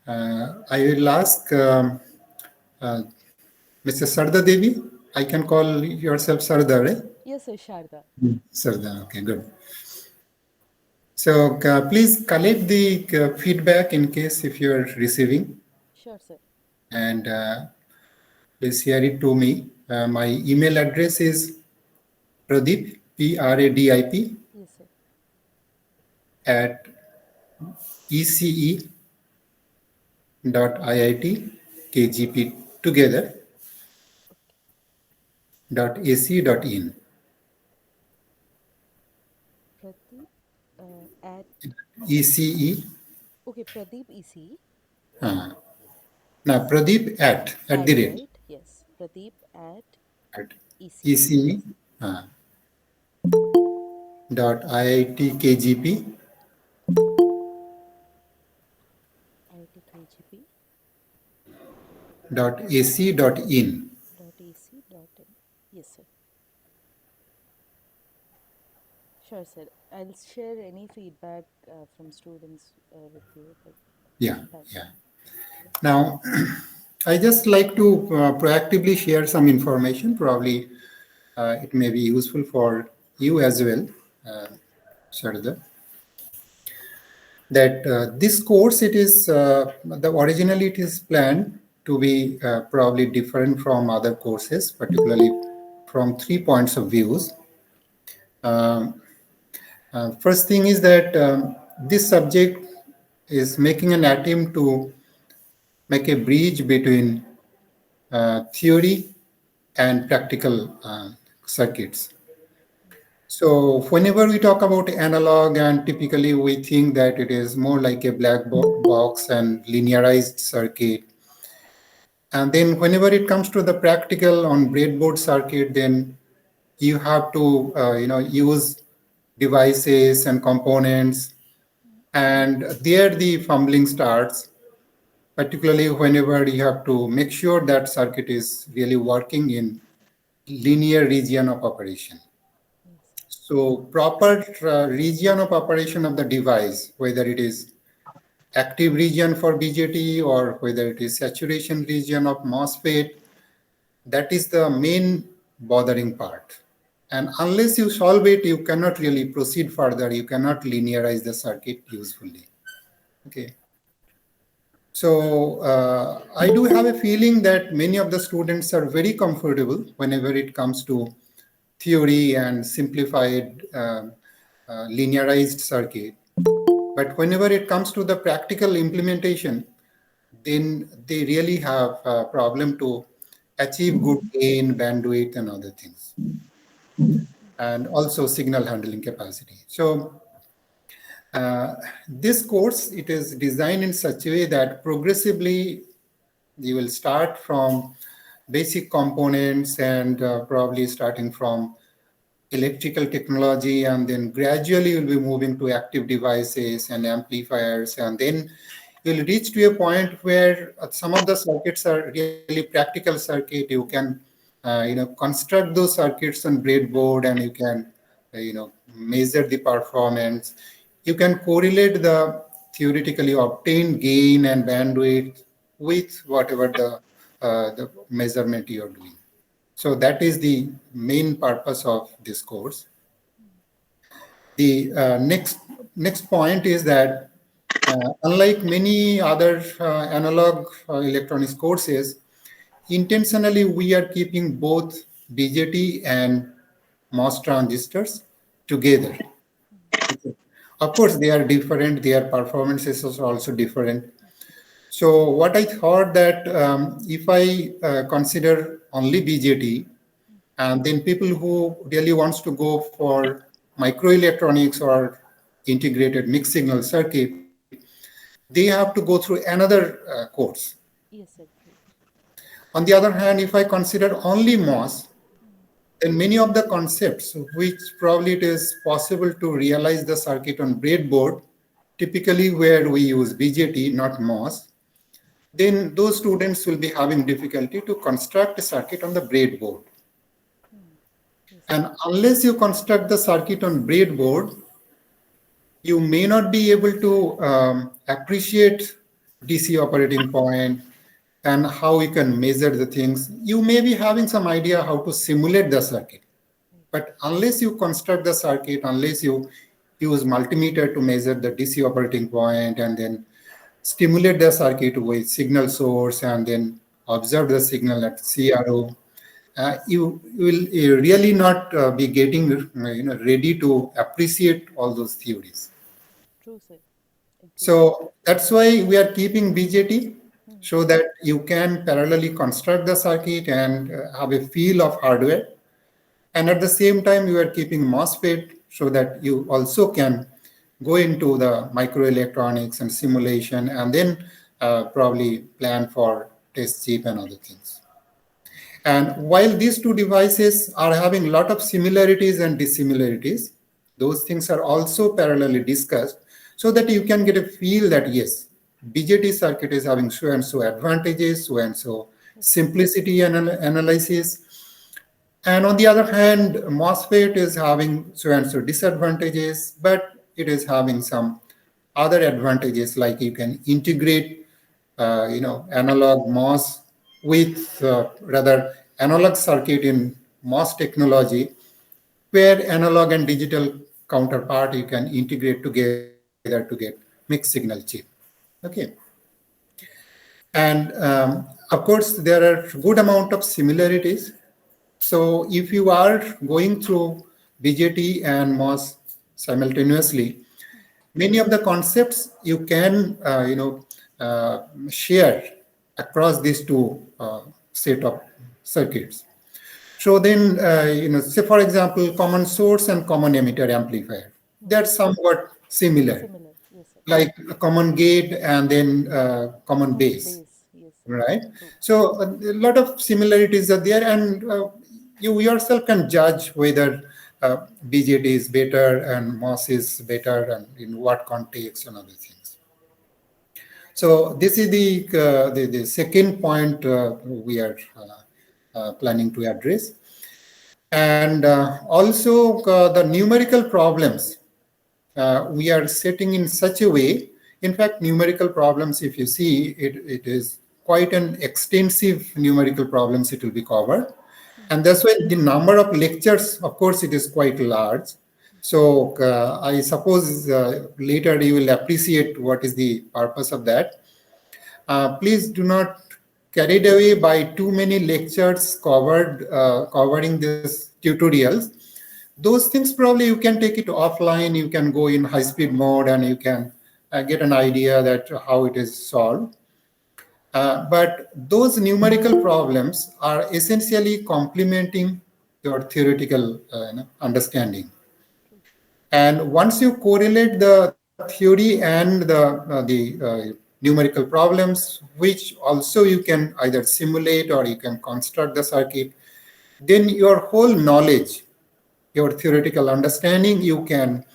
I will ask uh, Mr. Sarda Devi. I can call yourself Sarda, right? Yes, sir, Sharda. Sarda. Okay, good. So please collect the feedback in case if you are receiving, Sure, sir. and please share it to me. My email address is Pradip, Pradip, Yes, sir. at ece.iitkgp together .ac.in. Pradeep at, ECE. okay, Pradeep EC Now Pradeep at the at, rate right? Yes. Pradeep at at ECE. ECE dot IITKGP ITKGP dot AC dot in. dot AC dot in. Yes, sir. Sure, sir. I'll share any feedback from students with you, like Yeah, that. yeah. Now, I just like to proactively share some information. Probably it may be useful for you as well, Sharda. That this course, it is the originally it is planned to be probably different from other courses, particularly from 3 points of views. Um, First thing is that this subject is making an attempt to make a bridge between theory and practical circuits. So whenever we talk about analog, and typically we think that it is more like a black box and linearized circuit. And then whenever it comes to the practical on breadboard circuit, then you have to use devices and components, and there the fumbling starts, particularly whenever you have to make sure that circuit is really working in linear region of operation. Yes. So proper region of operation of the device, whether it is active region for BJT or whether it is saturation region of MOSFET, that is the main bothering part. And unless you solve it, you cannot really proceed further. You cannot linearize the circuit usefully. Okay. So I do have a feeling that many of the students are very comfortable whenever it comes to theory and simplified linearized circuit. But whenever it comes to the practical implementation, then they really have a problem to achieve good gain, bandwidth, and other things, and also signal handling capacity. So this course, it is designed in such a way that progressively you will start from basic components and probably starting from electrical technology, and then gradually you'll be moving to active devices and amplifiers, and then you'll reach to a point where some of the circuits are really practical circuit. You can construct those circuits on breadboard, and you can measure the performance. You can correlate the theoretically obtained gain and bandwidth with whatever the measurement you're doing. So that is the main purpose of this course. The next point is that unlike many other analog electronics courses, intentionally we are keeping both BJT and MOS transistors together. Okay. Of course, they are different. Their performances are also different. So what I thought that if I consider only BJT, and then people who really wants to go for microelectronics or integrated mixed signal circuit, they have to go through another course. Yes, agreed. On the other hand, if I consider only MOS, then many of the concepts which probably it is possible to realize the circuit on breadboard, typically where we use BJT, not MOS, then those students will be having difficulty to construct a circuit on the breadboard. Yes. And unless you construct the circuit on breadboard, you may not be able to appreciate DC operating point and how you can measure the things. You may be having some idea how to simulate the circuit, but unless you construct the circuit, unless you use multimeter to measure the DC operating point and then stimulate the circuit with signal source and then observe the signal at CRO, you will really not be getting ready to appreciate all those theories. True, sir. Agreed. So that's why we are keeping BJT, so that you can parallelly construct the circuit and have a feel of hardware. And at the same time, you are keeping MOSFET so that you also can go into the microelectronics and simulation, and then probably plan for test chip and other things. And while these two devices are having a lot of similarities and dissimilarities, those things are also parallelly discussed so that you can get a feel that yes, BJT circuit is having so and so advantages, so and so simplicity and analysis. And on the other hand, MOSFET is having so and so disadvantages, but it is having some other advantages, like you can integrate analog MOS with rather analog circuit in MOS technology, where analog and digital counterpart you can integrate together to get mixed signal chip. Okay. And of course, there are good amount of similarities. So if you are going through BJT and MOS simultaneously, many of the concepts you can share across these two set of circuits. So then, say for example, common source and common emitter amplifier, they're somewhat similar, Similar, yes, sir. like a common gate and then common Common base, base, yes, sir. right? True. So a lot of similarities are there, and you yourself can judge whether BJT is better and MOS is better, and in what context and other things. So this is the second point we are planning to address. And also the numerical problems we are setting in such a way. In fact, numerical problems, if you see, it is quite an extensive numerical problems it will be covered. And that's why the number of lectures, of course, it is quite large. So I suppose later you will appreciate what is the purpose of that. Please do not carried away by too many lectures covering this tutorials. Those things probably you can take it offline. You can go in high speed mode and you can get an idea that how it is solved. But those numerical problems are essentially complementing your theoretical understanding. And once you correlate the theory and the numerical problems, which also you can either simulate or you can construct the circuit, then your whole knowledge, your theoretical understanding, you can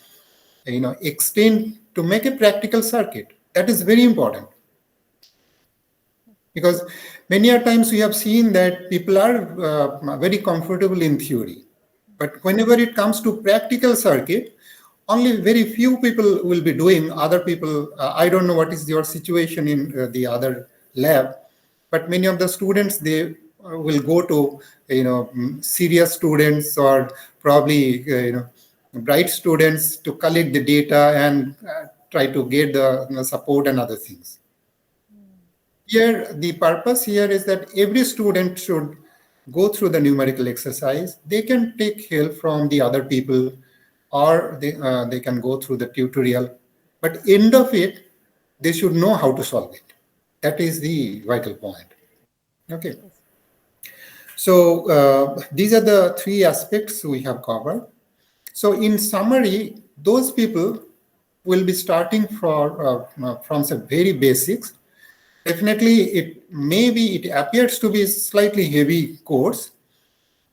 extend to make a practical circuit. That is very important, because many a times we have seen that people are very comfortable in theory, but whenever it comes to practical circuit, only very few people will be doing. Other people, I don't know what is your situation in the other lab, but many of the students, they will go to serious students or probably bright students to collect the data and try to get the support and other things. Here, the purpose here is that every student should go through the numerical exercise. They can take help from the other people, or they can go through the tutorial. But end of it, they should know how to solve it. That is the vital point. Okay. Yes. So these are the three aspects we have covered. So in summary, those people will be starting from some very basics. Definitely, it appears to be a slightly heavy course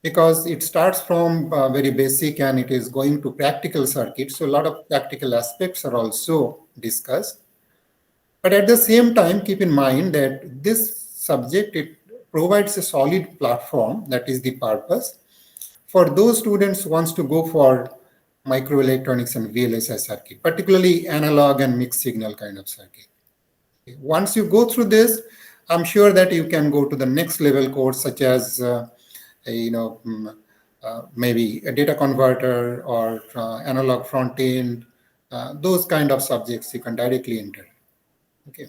because it starts from very basic and it is going to practical circuits. So a lot of practical aspects are also discussed. But at the same time, keep in mind that this subject, it provides a solid platform, that is the purpose, for those students who wants to go for microelectronics and VLSI circuit, particularly analog and mixed signal kind of circuit. Once you go through this, I'm sure that you can go to the next level course, such as maybe a data converter or analog front end. Those kind of subjects you can directly enter. Okay.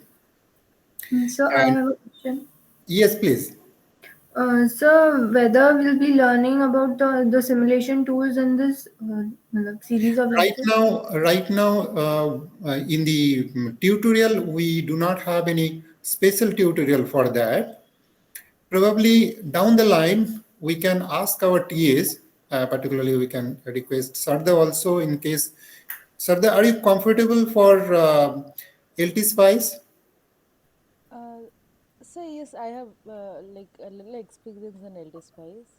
So I And have a question. yes, please. So whether we'll be learning about the simulation tools in this series of lectures? Right now, in the tutorial, we do not have any special tutorial for that. Probably down the line, we can ask our TAs, particularly we can request Sarda also in case. Sarda, are you comfortable for LT Spice? So yes, I have like a little experience in LT Spice.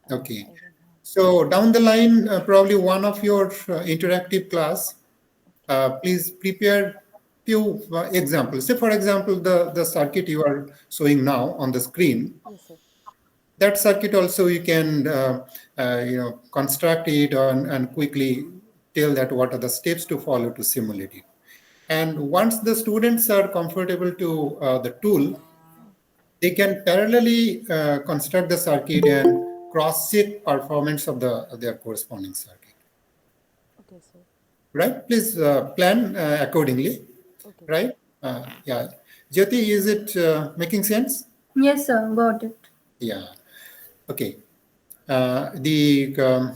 Okay. I can have. So down the line, probably one of your interactive class, please prepare few examples. Say, for example, the circuit you are showing now on the screen. Yes, sir. That circuit also you can construct it and quickly tell that what are the steps to follow to simulate it. And once the students are comfortable to the tool, they can parallelly construct the circuit and cross-check performance of their corresponding circuit. Okay, sir. Right? Please plan accordingly. Okay, sir. Right? Yeah. Jyoti, is it making sense? Yes, sir. Got it. Yeah. Okay. The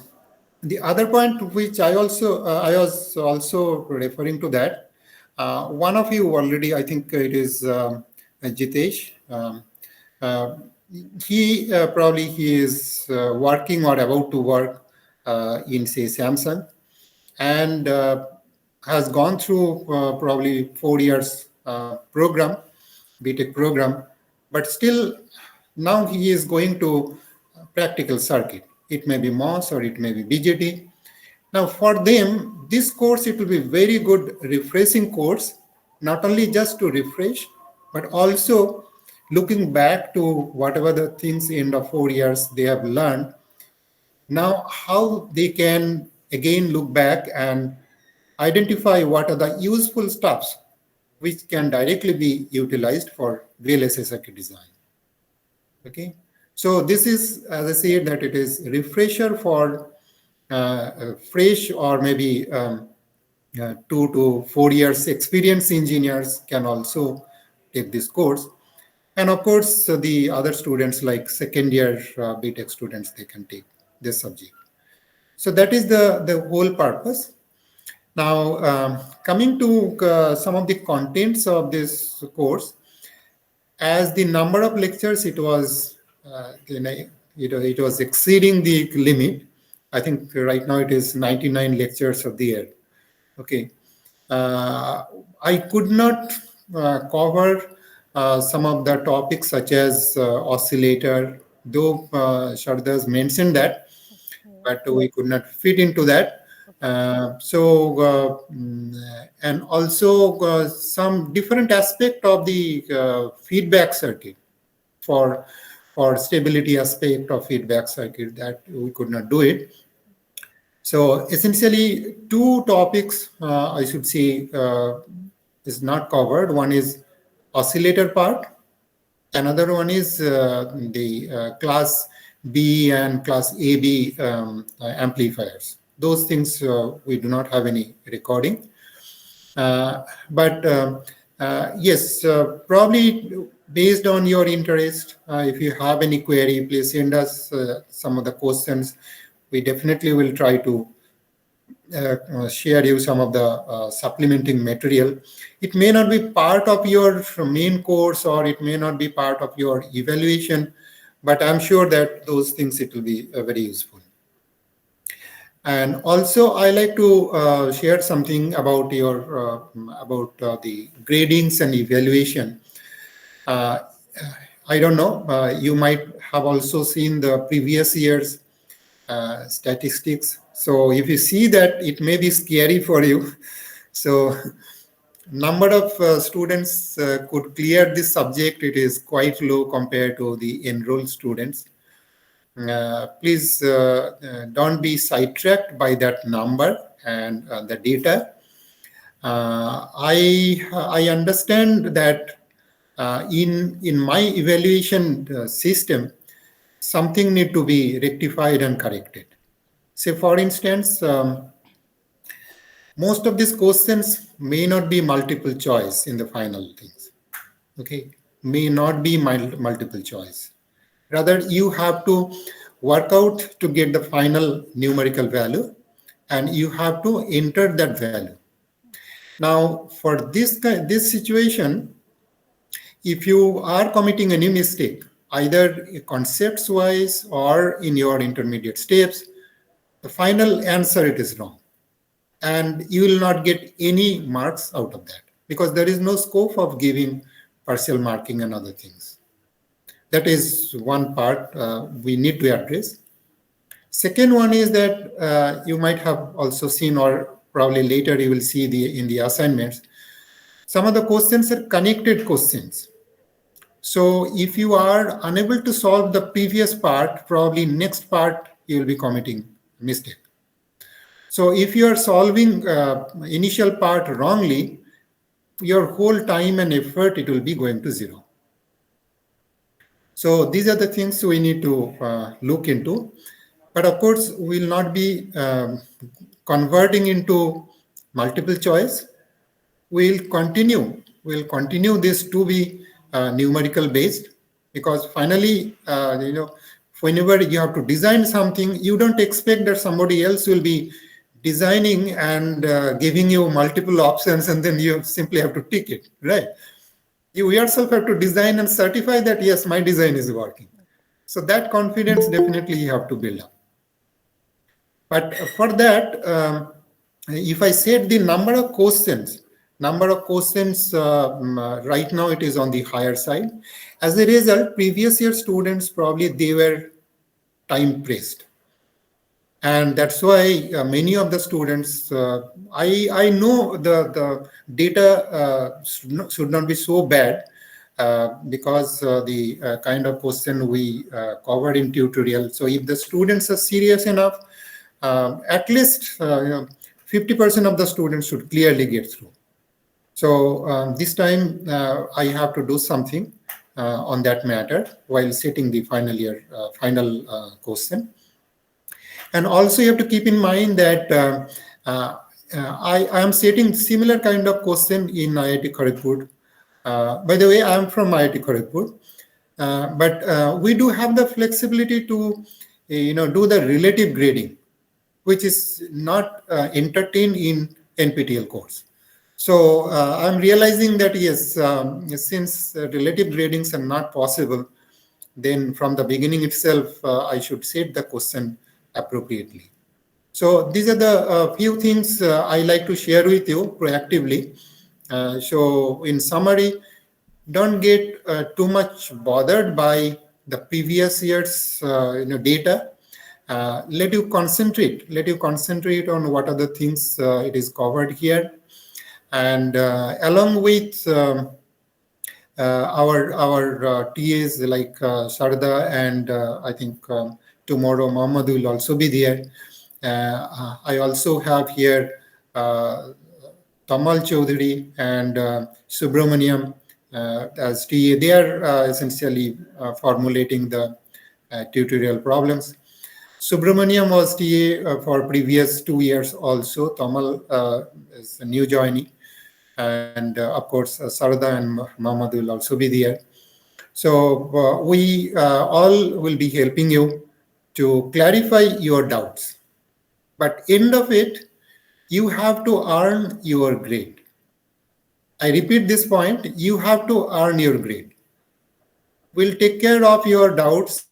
other point which I was also referring to that. One of you already, I think it is Jitesh. Uh, he is working or about to work in say Samsung, and has gone through probably 4 years program, BTech program, but still now he is going to practical circuit. It may be MOS or it may be BJT. Now for them, this course, it will be very good refreshing course, not only just to refresh, but also looking back to whatever the things in the 4 years they have learned. Now, how they can again look back and identify what are the useful stuffs which can directly be utilized for VLSI circuit design. Okay, so this is, as I said, that it is refresher for fresh or maybe 2 to 4 years experienced engineers can also take this course. And of course, the other students like second year BTech students, they can take this subject. So that is the whole purpose. Now, coming to some of the contents of this course, as the number of lectures, it was it was exceeding the limit. I think right now it is 99 lectures of the year. Okay, I could not cover some of the topics such as oscillator, though Sharda's mentioned that, Okay. but we could not fit into that. And also some different aspect of the feedback circuit for stability aspect of feedback circuit, that we could not do it. So essentially, two topics I should say is not covered. One is oscillator part. Another one is the class B and class AB amplifiers. Those things we do not have any recording. But yes, probably based on your interest, if you have any query, please send us some of the questions. We definitely will try to share you some of the supplementing material. It may not be part of your main course or it may not be part of your evaluation, but I'm sure that those things, it will be very useful. And also, I like to share something about your the gradings and evaluation. Uh, I don't know. You might have also seen the previous year's statistics. So if you see that, it may be scary for you. So number of students could clear this subject, it is quite low compared to the enrolled students. Please don't be sidetracked by that number and the data. I understand that in my evaluation system, something need to be rectified and corrected. Say, for instance, most of these questions may not be multiple choice in the final things. Okay, may not be multiple choice. Rather, you have to work out to get the final numerical value, and you have to enter that value. Now, for this situation, if you are committing any mistake, either concepts wise or in your intermediate steps, the final answer, it is wrong. And you will not get any marks out of that because there is no scope of giving partial marking and other things. That is one part we need to address. Second one is that you might have also seen, or probably later you will see in the assignments, some of the questions are connected questions. So if you are unable to solve the previous part, probably next part you will be committing mistake. So if you are solving initial part wrongly, your whole time and effort, it will be going to zero. So these are the things we need to look into. But of course, we will not be converting into multiple choice. We'll continue will continue this to be numerical based, because finally, whenever you have to design something, you don't expect that somebody else will be designing and giving you multiple options and then you simply have to tick it, right? You yourself have to design and certify that yes, my design is working. So that confidence definitely you have to build up. But for that, if I set the number of questions right now it is on the higher side. As a result, previous year students probably they were time pressed, and that's why many of the students, I know the data should not be so bad, because the kind of question we covered in tutorial. So if the students are serious enough, at least 50% of the students should clearly get through. So this time I have to do something on that matter while setting the final question. And also you have to keep in mind that I am setting similar kind of question in IIT Kharagpur. By the way, I am from IIT Kharagpur, but we do have the flexibility to do the relative grading, which is not entertained in NPTEL course. So I'm realizing that yes, since relative gradings are not possible, then from the beginning itself, I should set the question appropriately. So these are the few things I like to share with you proactively. So in summary, don't get too much bothered by the previous year's data. Let you concentrate on what are the things it is covered here, and along with our TAs like Sharda, and I think tomorrow Mohammed will also be there. I also have here Tamal Chaudhary and Subramaniam as TA. They are essentially formulating the tutorial problems. Subramaniam was TA for previous 2 years also. Tamal is a new joinee. And of course, Sarada and Mohammed will also be there. So we all will be helping you to clarify your doubts. But end of it, you have to earn your grade. I repeat this point, you have to earn your grade. We'll take care of your doubts.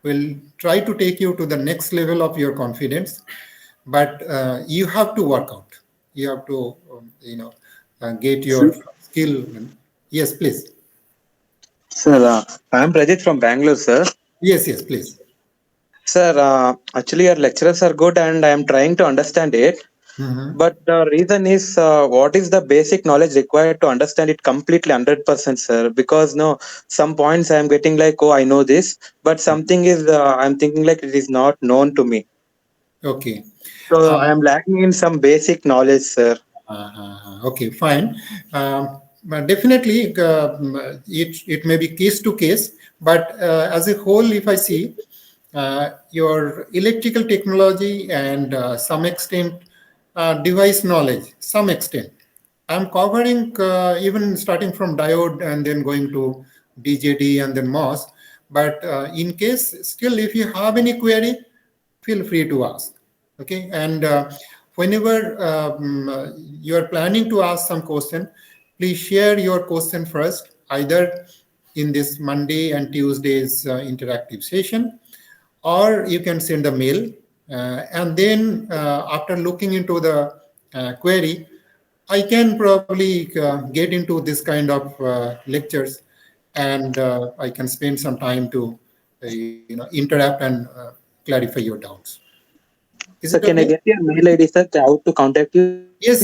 We'll try to take you to the next level of your confidence. But you have to work out. You have to, get your skill. Yes, please. Sir, I'm Rajit from Bangalore, sir. Yes, please. Sir, actually, your lecturers are good and I am trying to understand it. But the reason is, what is the basic knowledge required to understand it completely 100%, sir? Because no, some points I am getting like, oh, I know this, but something is, I'm thinking like it is not known to me. Okay. So I am lacking in some basic knowledge, sir. Okay, fine. But definitely, it may be case to case, but as a whole, if I see your electrical technology and some extent device knowledge, some extent, I'm covering even starting from diode and then going to DJD and then MOS. But in case still, if you have any query, feel free to ask. Okay, and whenever you are planning to ask some question, please share your question first, either in this Monday and Tuesday's interactive session, or you can send a mail. And then after looking into the query, I can probably get into this kind of lectures, and I can spend some time to interact and clarify your doubts. Is it So can okay? I get your mail ID, sir? How to contact you? Yes.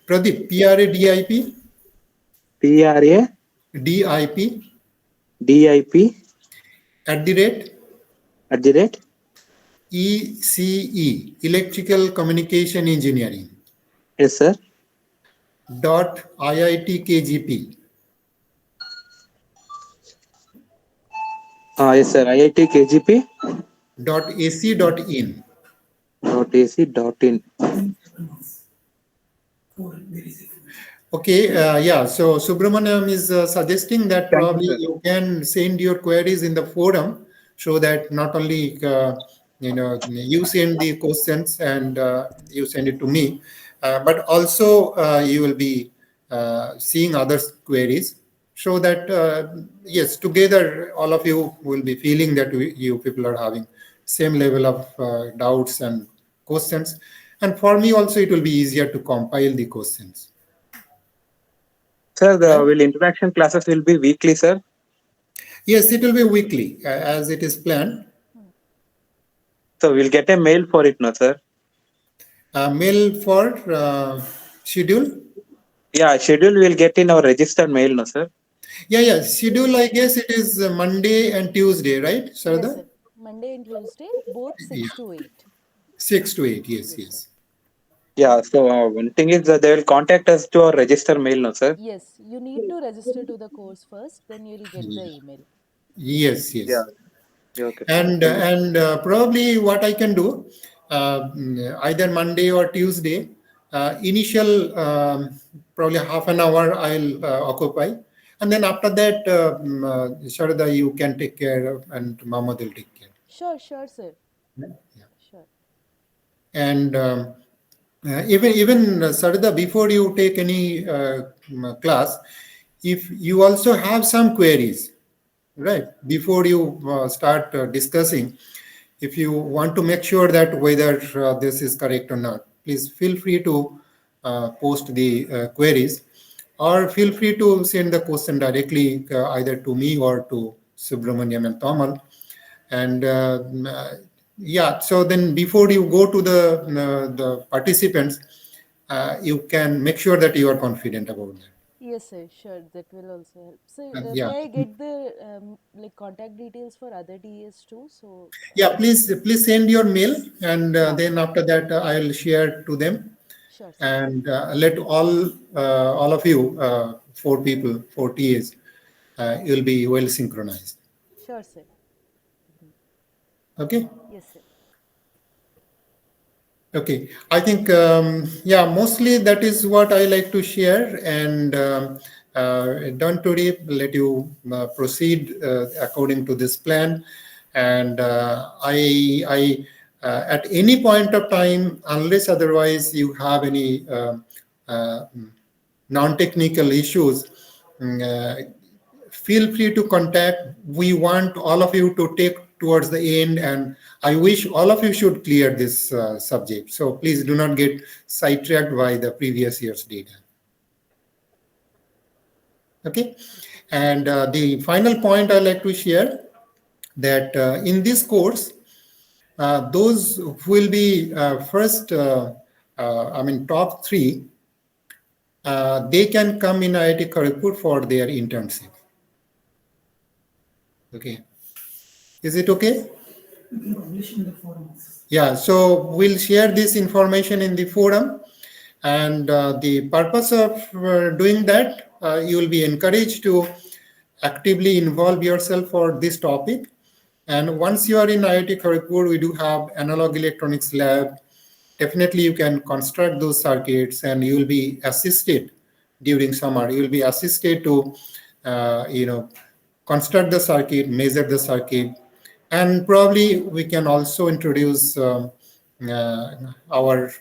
Pradeep, PRADIP, PRA DIP DIP at the rate at the rate. ECE, Electrical Communication Engineering, Yes, sir. .IITKGP Yes, sir. IIT KGP .AC.in. .ac.in. Okay, yeah. So Subramaniam is suggesting that Thank you, probably sir. you can send your queries in the forum, so that not only you send the questions and you send it to me, but also you will be seeing others' queries, so that yes, together all of you will be feeling that you people are having same level of doubts and questions, and for me also it will be easier to compile the questions. Sir, the Right? will interaction classes will be weekly, sir. Yes, it will be weekly as it is planned. So we'll get a mail for it, no, sir. Mail for schedule. Yeah, schedule we'll get in our registered mail, no, sir. Yeah. Schedule, I guess it is Monday and Tuesday, right, Yes, Sarada? sir. Monday and Tuesday, both Yeah, 6 to 8. 6 to 8. Yes, Yes, sir. yes. Yeah, so one thing is that they will contact us to our register mail, no, sir. Yes, you need to register to the course first, then you'll get the Yeah. email. Yes, Yeah. yes. Yeah, okay, sir. And probably what I can do, either Monday or Tuesday, initial probably half an hour I'll occupy, and then after that, Sharada, you can take care of, and Mahmoud will take care. Sure, sure, sir. Yeah. Sure. And even Sarada, before you take any class, if you also have some queries, right, before you start discussing, if you want to make sure that whether this is correct or not, please feel free to post the queries, or feel free to send the question directly either to me or to Subramaniam and Tamal. And yeah, so then before you go to the participants, you can make sure that you are confident about that. Yes, sir, sure. That will also help. So, Yeah. may I get the like contact details for other TAs too? So, Yeah, please send your mail, and yeah, then after that I'll share to them, sure, sir. and let all of you, four people, four TAs, you'll be well synchronized. Sure, sir. Okay. Yes, sir. Okay, I think yeah, mostly that is what I like to share, and don't worry, let you proceed according to this plan. And at any point of time, unless otherwise you have any uh, non-technical issues, feel free to contact. We want all of you to take towards the end, and I wish all of you should clear this subject. So please do not get sidetracked by the previous year's data. Okay. Yes, sir. And the final point I like to share, that in this course, those who will be first, I mean, top three, they can come in IIT Kharagpur for their internship. Okay. Is it okay? Yeah, so we'll share this information in the forum, and the purpose of doing that, you will be encouraged to actively involve yourself for this topic. And once you are in IIT Kharagpur, we do have analog electronics lab. Definitely you can construct those circuits, and you will be assisted during summer. You will be assisted to, construct the circuit, measure the circuit, and probably we can also introduce our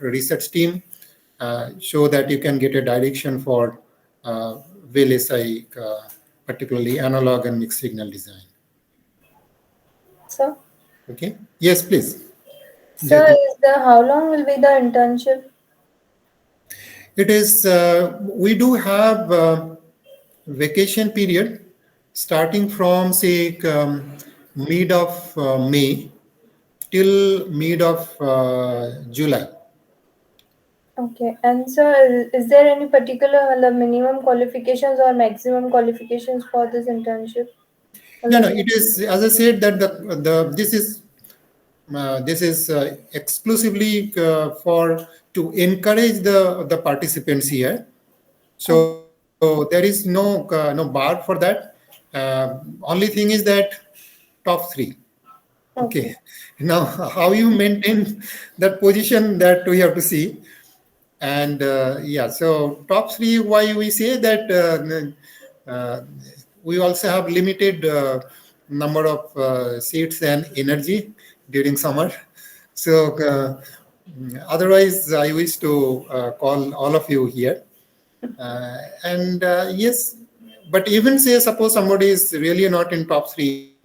research team, so that you can get a direction for VLSI, particularly analog and mixed signal design. So, Okay. Yes, please. sir, Jyoti. is the how long will be the internship? It is, we do have vacation period starting from, say, mid of May till mid of July. Okay, and sir, is there any particular minimum qualifications or maximum qualifications for this internship? No, it is, as I said, that this is exclusively for to encourage the participants here. So there is no bar for that. Only thing is that top three. Okay. Okay. Now, how you maintain that position, that we have to see. And yeah, so top three, why we say that we also have limited number of seats and energy during summer. So otherwise, I wish to call all of you here. And yes, but even say suppose somebody is really not in top three,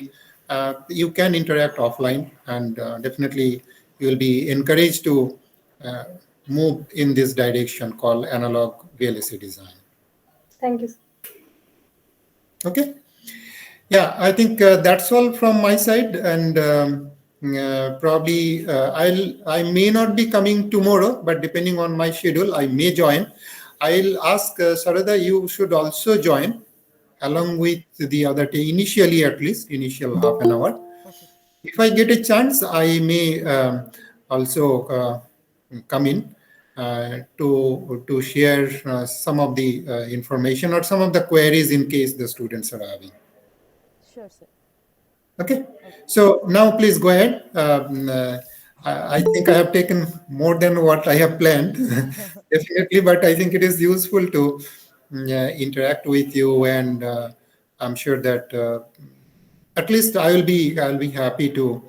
you can interact offline, and definitely you will be encouraged to uh, move in this direction called analog VLSI design. Thank you. Okay. Yeah, I think that's all from my side, and probably I may not be coming tomorrow, but depending on my schedule, I may join. I'll ask Sarada, you should also join along Okay. with the other day, initially at least, initial half an hour. Okay. If I get a chance, I may also come in to share some of the information or some of the queries in case the students are having. Sure, sir. Okay, Okay. so now please go ahead. I think I have taken more than what I have planned, definitely, but I think it is useful to interact with you, and I'm sure that at least I'll be happy to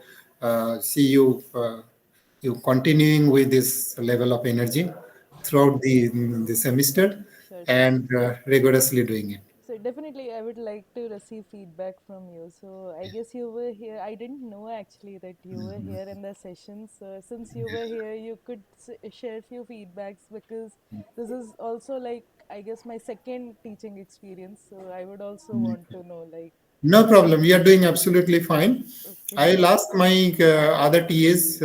see you you continuing with this level of energy throughout the semester Sure, sir. and rigorously doing it. So definitely, I would like to receive feedback from you. So I guess you were here. I didn't know actually that you were here in the session. So since you were here, you could share few feedbacks, because this is also like, I guess, my second teaching experience. So I would also want to know, like, No problem. You are doing absolutely fine. okay, I'll ask my other TAs,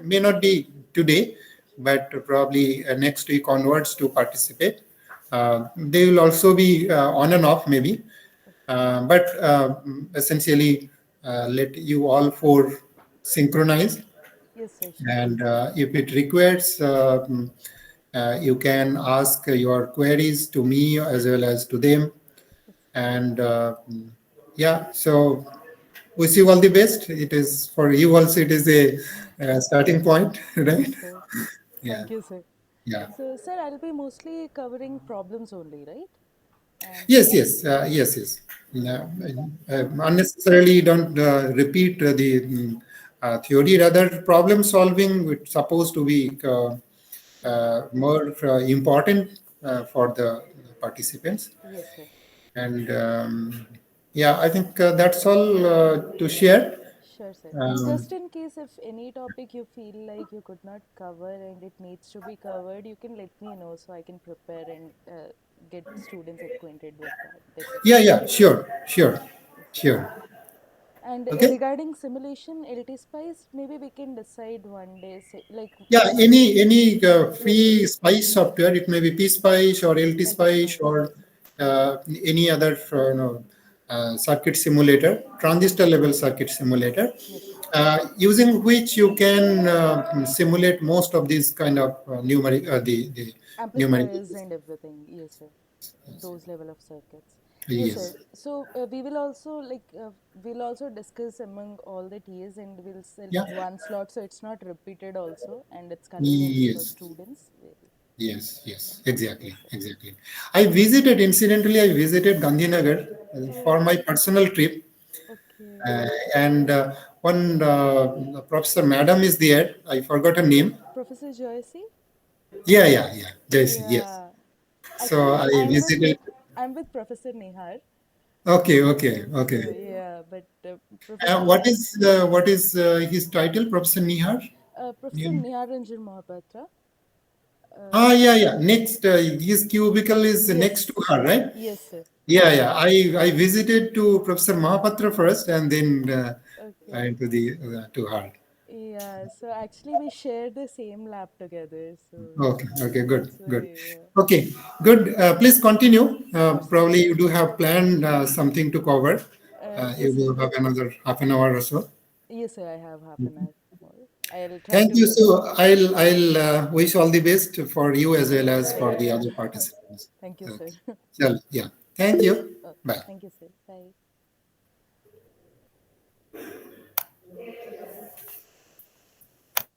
may not be today, but probably next week onwards to participate. They will also be on and off maybe, but essentially let you all four synchronize. yes, sir, sure, And if it requires, you can ask your queries to me as well as to them. yes, And yeah, so wish you all the best. It is for you also. It is a, starting point, right? yes, sir. Yeah, Thank you, sir. yeah. So, sir, I'll be mostly covering problems only, right? And Yes, yes, yes, yes. Yeah, unnecessarily don't repeat the theory. Rather, problem solving is supposed to be more important for the participants. yes, sir. And yeah, I think that's all to share. Sure, sir. And Um, just in case if any topic you feel like you could not cover and it needs to be covered, you can let me know so I can prepare and get students acquainted with that. That's it. yeah, yeah, sure, sure, Yes, sir. sure. And Okay. regarding simulation, LT Spice, maybe we can decide one day, say, like, Yeah, any yes, sir. free Spice software, it may be P Spice or LT LT Spice Spice, or yes. uh, any other circuit simulator, transistor level circuit simulator, Yes, sir. using which you can simulate most of these kind of numeric the Amplifiers numericals. and everything, yes, sir. Those level of circuits, yes, sir. Yes. So we will also like we'll also discuss among all the TAs, and we'll Yeah. select one slot so it's not repeated also, and it's convenient for Yes. students. Yes, yes, Yes, exactly, sir. exactly. Incidentally, I visited Gandhinagar for Oh, my personal trip. okay. And one professor madam is there. I forgot her name. Professor Joycey. Yeah, yeah, yeah. Jaisi, yes. Yeah, So actually I visited. I'm with Professor Nihar. Okay, okay, So okay. yeah, but Professor What is his title, Professor Nihar? Professor Yeah. Nihar Ranjan Mohapatra. Ah, Uh, yeah, yeah. Next, his cubicle is next to yes, her, right? yes, sir. Yeah, yeah. I visited to Professor Mahapatra first, and then Okay. into the to her. Yeah, so actually we share the same lab together. So Okay, okay, good, so good. yeah. Okay, good. Please continue. Sure, sir. Probably you do have planned something to cover. You Yes, sir. will have another half an hour or so. Yes, sir. I have half an hour more. I'll try Thank to you. prepare. So I'll wish all the best for you as well as for Thank the you. other participants. Thank you, sir. Okay. So, yeah. Thank you. Bye. Thank you, sir. Bye.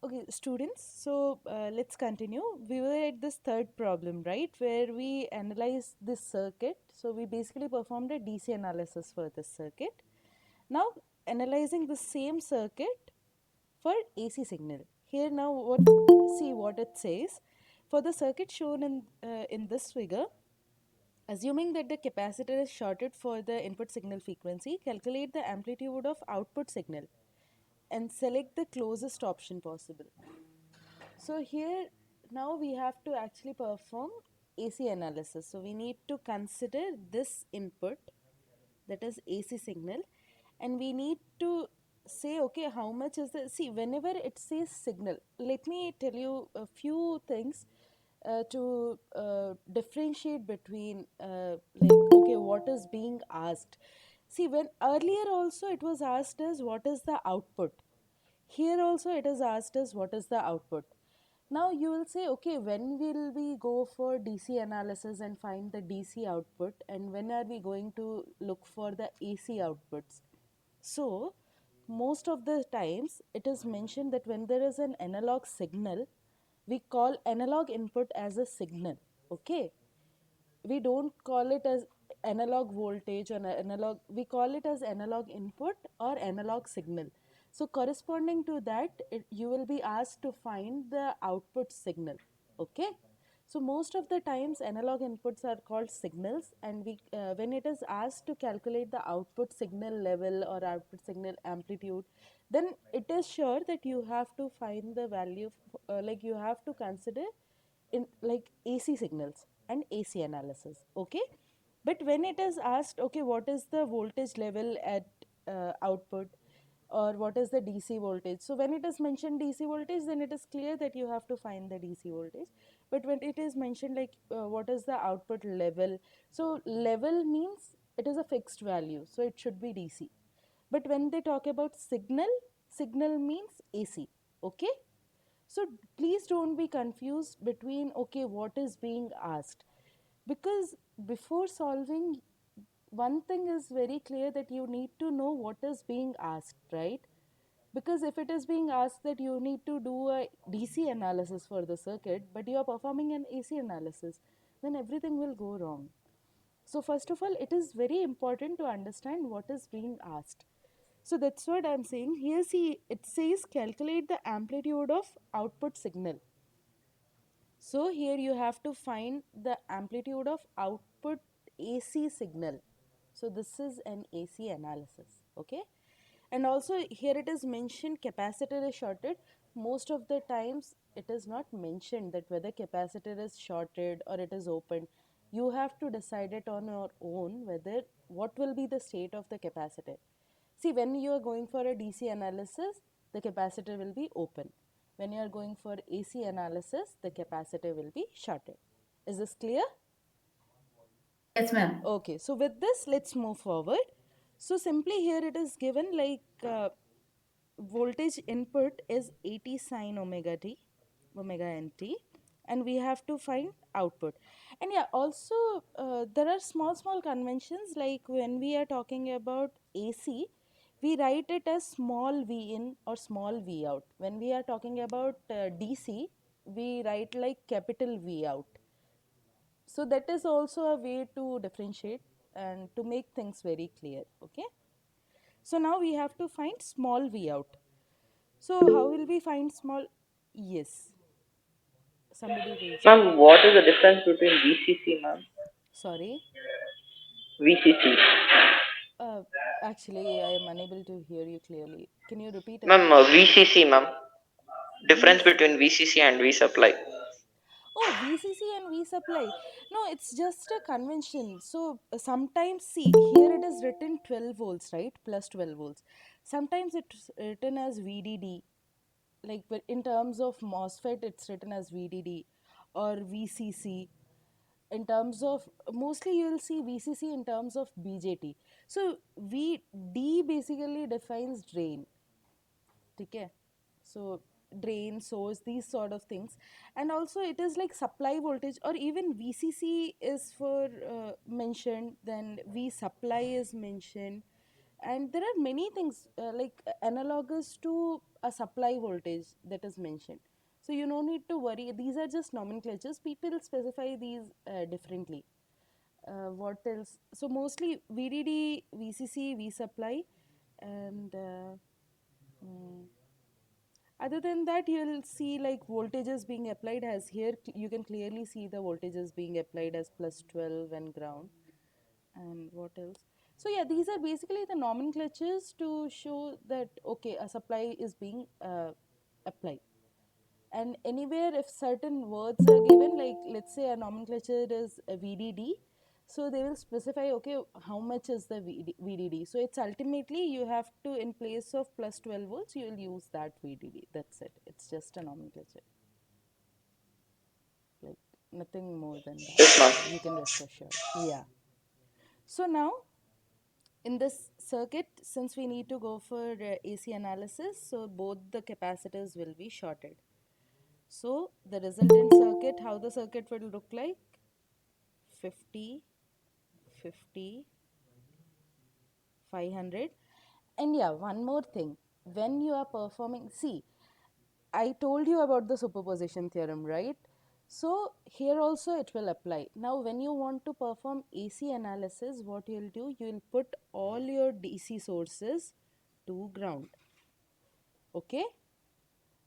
Okay, students, so let's continue. We were at this third problem, right, where we analyzed this circuit. So we basically performed a DC analysis for this circuit. Now, analyzing the same circuit for AC signal. Here now, see what it says. For the circuit shown in this figure, assuming that the capacitor is shorted for the input signal frequency, calculate the amplitude of output signal and select the closest option possible. So here now we have to actually perform AC analysis. So we need to consider this input, that is AC signal, and we need to say, okay, how much is the, see, whenever it says signal, let me tell you a few things to differentiate between like, okay, what is being asked. See, when earlier also it was asked as what is the output, here also it is asked as what is the output. Now you will say, okay, when will we go for DC analysis and find the DC output, and when are we going to look for the AC outputs? So most of the times it is mentioned that when there is an analog signal, we call analog input as a signal. Okay, we don't call it as analog voltage or analog, we call it as analog input or analog signal. So corresponding to that, you will be asked to find the output signal. Okay, so most of the times analog inputs are called signals, and we when it is asked to calculate the output signal level or output signal amplitude, then it is sure that you have to find the value like you have to consider in like AC signals and AC analysis. Okay, but when it is asked, okay, what is the voltage level at output, or what is the DC voltage, so when it is mentioned DC voltage, then it is clear that you have to find the DC voltage. But when it is mentioned like what is the output level, so level means it is a fixed value, so it should be DC. But when they talk about signal, signal means AC. Okay, so please don't be confused between, okay, what is being asked. Because before solving, one thing is very clear, that you need to know what is being asked, right? Because if it is being asked that you need to do a DC analysis for the circuit, but you are performing an AC analysis, then everything will go wrong. So first of all, it is very important to understand what is being asked. So that's what I'm saying. Here, see, it says calculate the amplitude of output signal. So here you have to find the amplitude of output AC signal. So this is an AC analysis, okay? And also here it is mentioned capacitor is shorted. Most of the times it is not mentioned that whether capacitor is shorted or it is opened. You have to decide it on your own whether what will be the state of the capacitor. See, when you are going for a DC analysis, the capacitor will be open. When you are going for AC analysis, the capacitor will be shorted. Is this clear? Yes, ma'am. Okay, so with this, let's move forward. So simply here it is given like voltage input is 80 sine omega t, omega nt, and we have to find output. And yeah, also there are small conventions, like when we are talking about AC, we write it as small v in or small v out. When we are talking about DC, we write like capital V out. So that is also a way to differentiate and to make things very clear. Okay, so now we have to find small v out. So how will we find small? Yes, somebody raised their Ma'am, hand. what is the difference between VCC, ma'am? Sorry, VCC. uh, actually I am unable to hear you clearly. Can you repeat Ma'am, again? VCC, ma'am. V. Difference between VCC and V supply. Oh, VCC and V supply. No, it's just a convention. So sometimes, see, here it is written 12 volts, right? Plus 12 volts. Sometimes it's written as VDD. Like in terms of MOSFET, it's written as VDD or VCC. In terms of, mostly you will see VCC in terms of BJT. So VD basically defines drain. Okay, so drain, source, these sort of things. And also it is like supply voltage, or even VCC is for mentioned, then V supply is mentioned. And there are many things like analogous to a supply voltage that is mentioned. So you no need to worry. These are just nomenclatures. People specify these differently. What else? So mostly VDD, VCC, V supply, and other than that, you'll see like voltages being applied as here. You can clearly see the voltages being applied as plus 12 and ground. And what else? So yeah, these are basically the nomenclatures to show that okay, a supply is being applied. And anywhere if certain words are given, like let's say a nomenclature is a VDD, so they will specify okay how much is the VDD. So it's ultimately you have to, in place of plus 12 volts, you will use that VDD. That's it. It's just a nomenclature, like nothing more than that. Yes, ma'am. You can rest assured. Yeah. So now in this circuit, since we need to go for AC analysis, so both the capacitors will be shorted. So the resultant circuit, how the circuit will look like, 50, 50, 500. And yeah, one more thing, when you are performing, see, I told you about the superposition theorem, right? So here also it will apply. Now when you want to perform AC analysis, what you'll do, you'll put all your DC sources to ground, okay?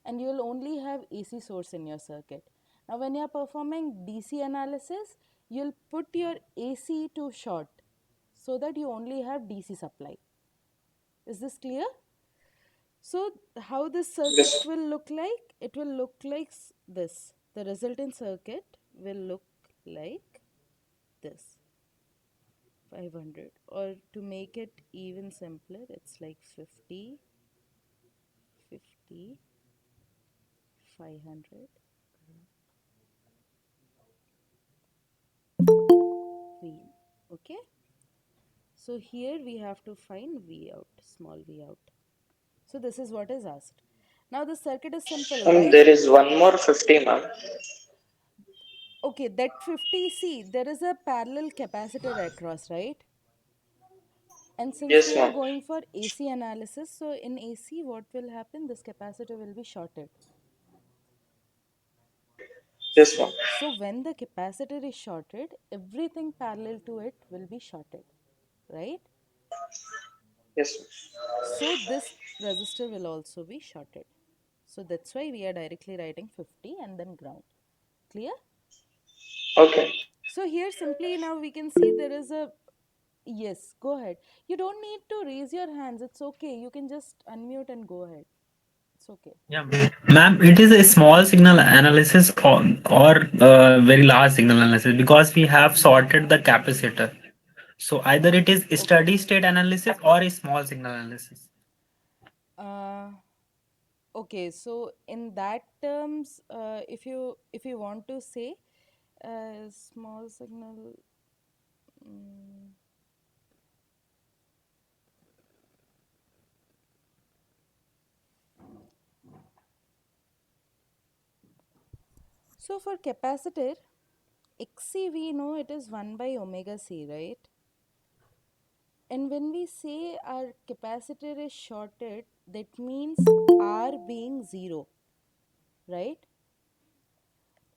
And you will only have AC source in your circuit. Now when you are performing DC analysis, you'll put your AC to short so that you only have DC supply. Is this clear? So how this circuit Yes. will look like? It will look like this. The resultant circuit will look like this, 500. Or to make it even simpler, it's like 50, 50, 500, V. Okay? So here we have to find V out, small V out. So this is what is asked. Now the circuit is simple, right? There is one more 50, ma'am. Okay, that 50, see, there is a parallel capacitor across, right? And since Yes, we are ma'am. going for AC analysis, so in AC, what will happen? This capacitor will be shorted. Yes, ma'am. So when the capacitor is shorted, everything parallel to it will be shorted, right? Yes, ma'am. So this resistor will also be shorted. So that's why we are directly writing 50 and then ground. Clear? Okay. So here simply now we can see there is a, yes, go ahead. You don't need to raise your hands. It's okay. You can just unmute and go ahead. It's okay. Yeah, ma'am, it is a small signal analysis or very large signal analysis because we have sorted the capacitor. So either it is Okay. steady state analysis or a small signal analysis. Uh, okay. So in that terms, if you want to say small signal, mm, so for capacitor, XC we know it is 1 by omega C, right? And when we say our capacitor is shorted, that means R being 0, right?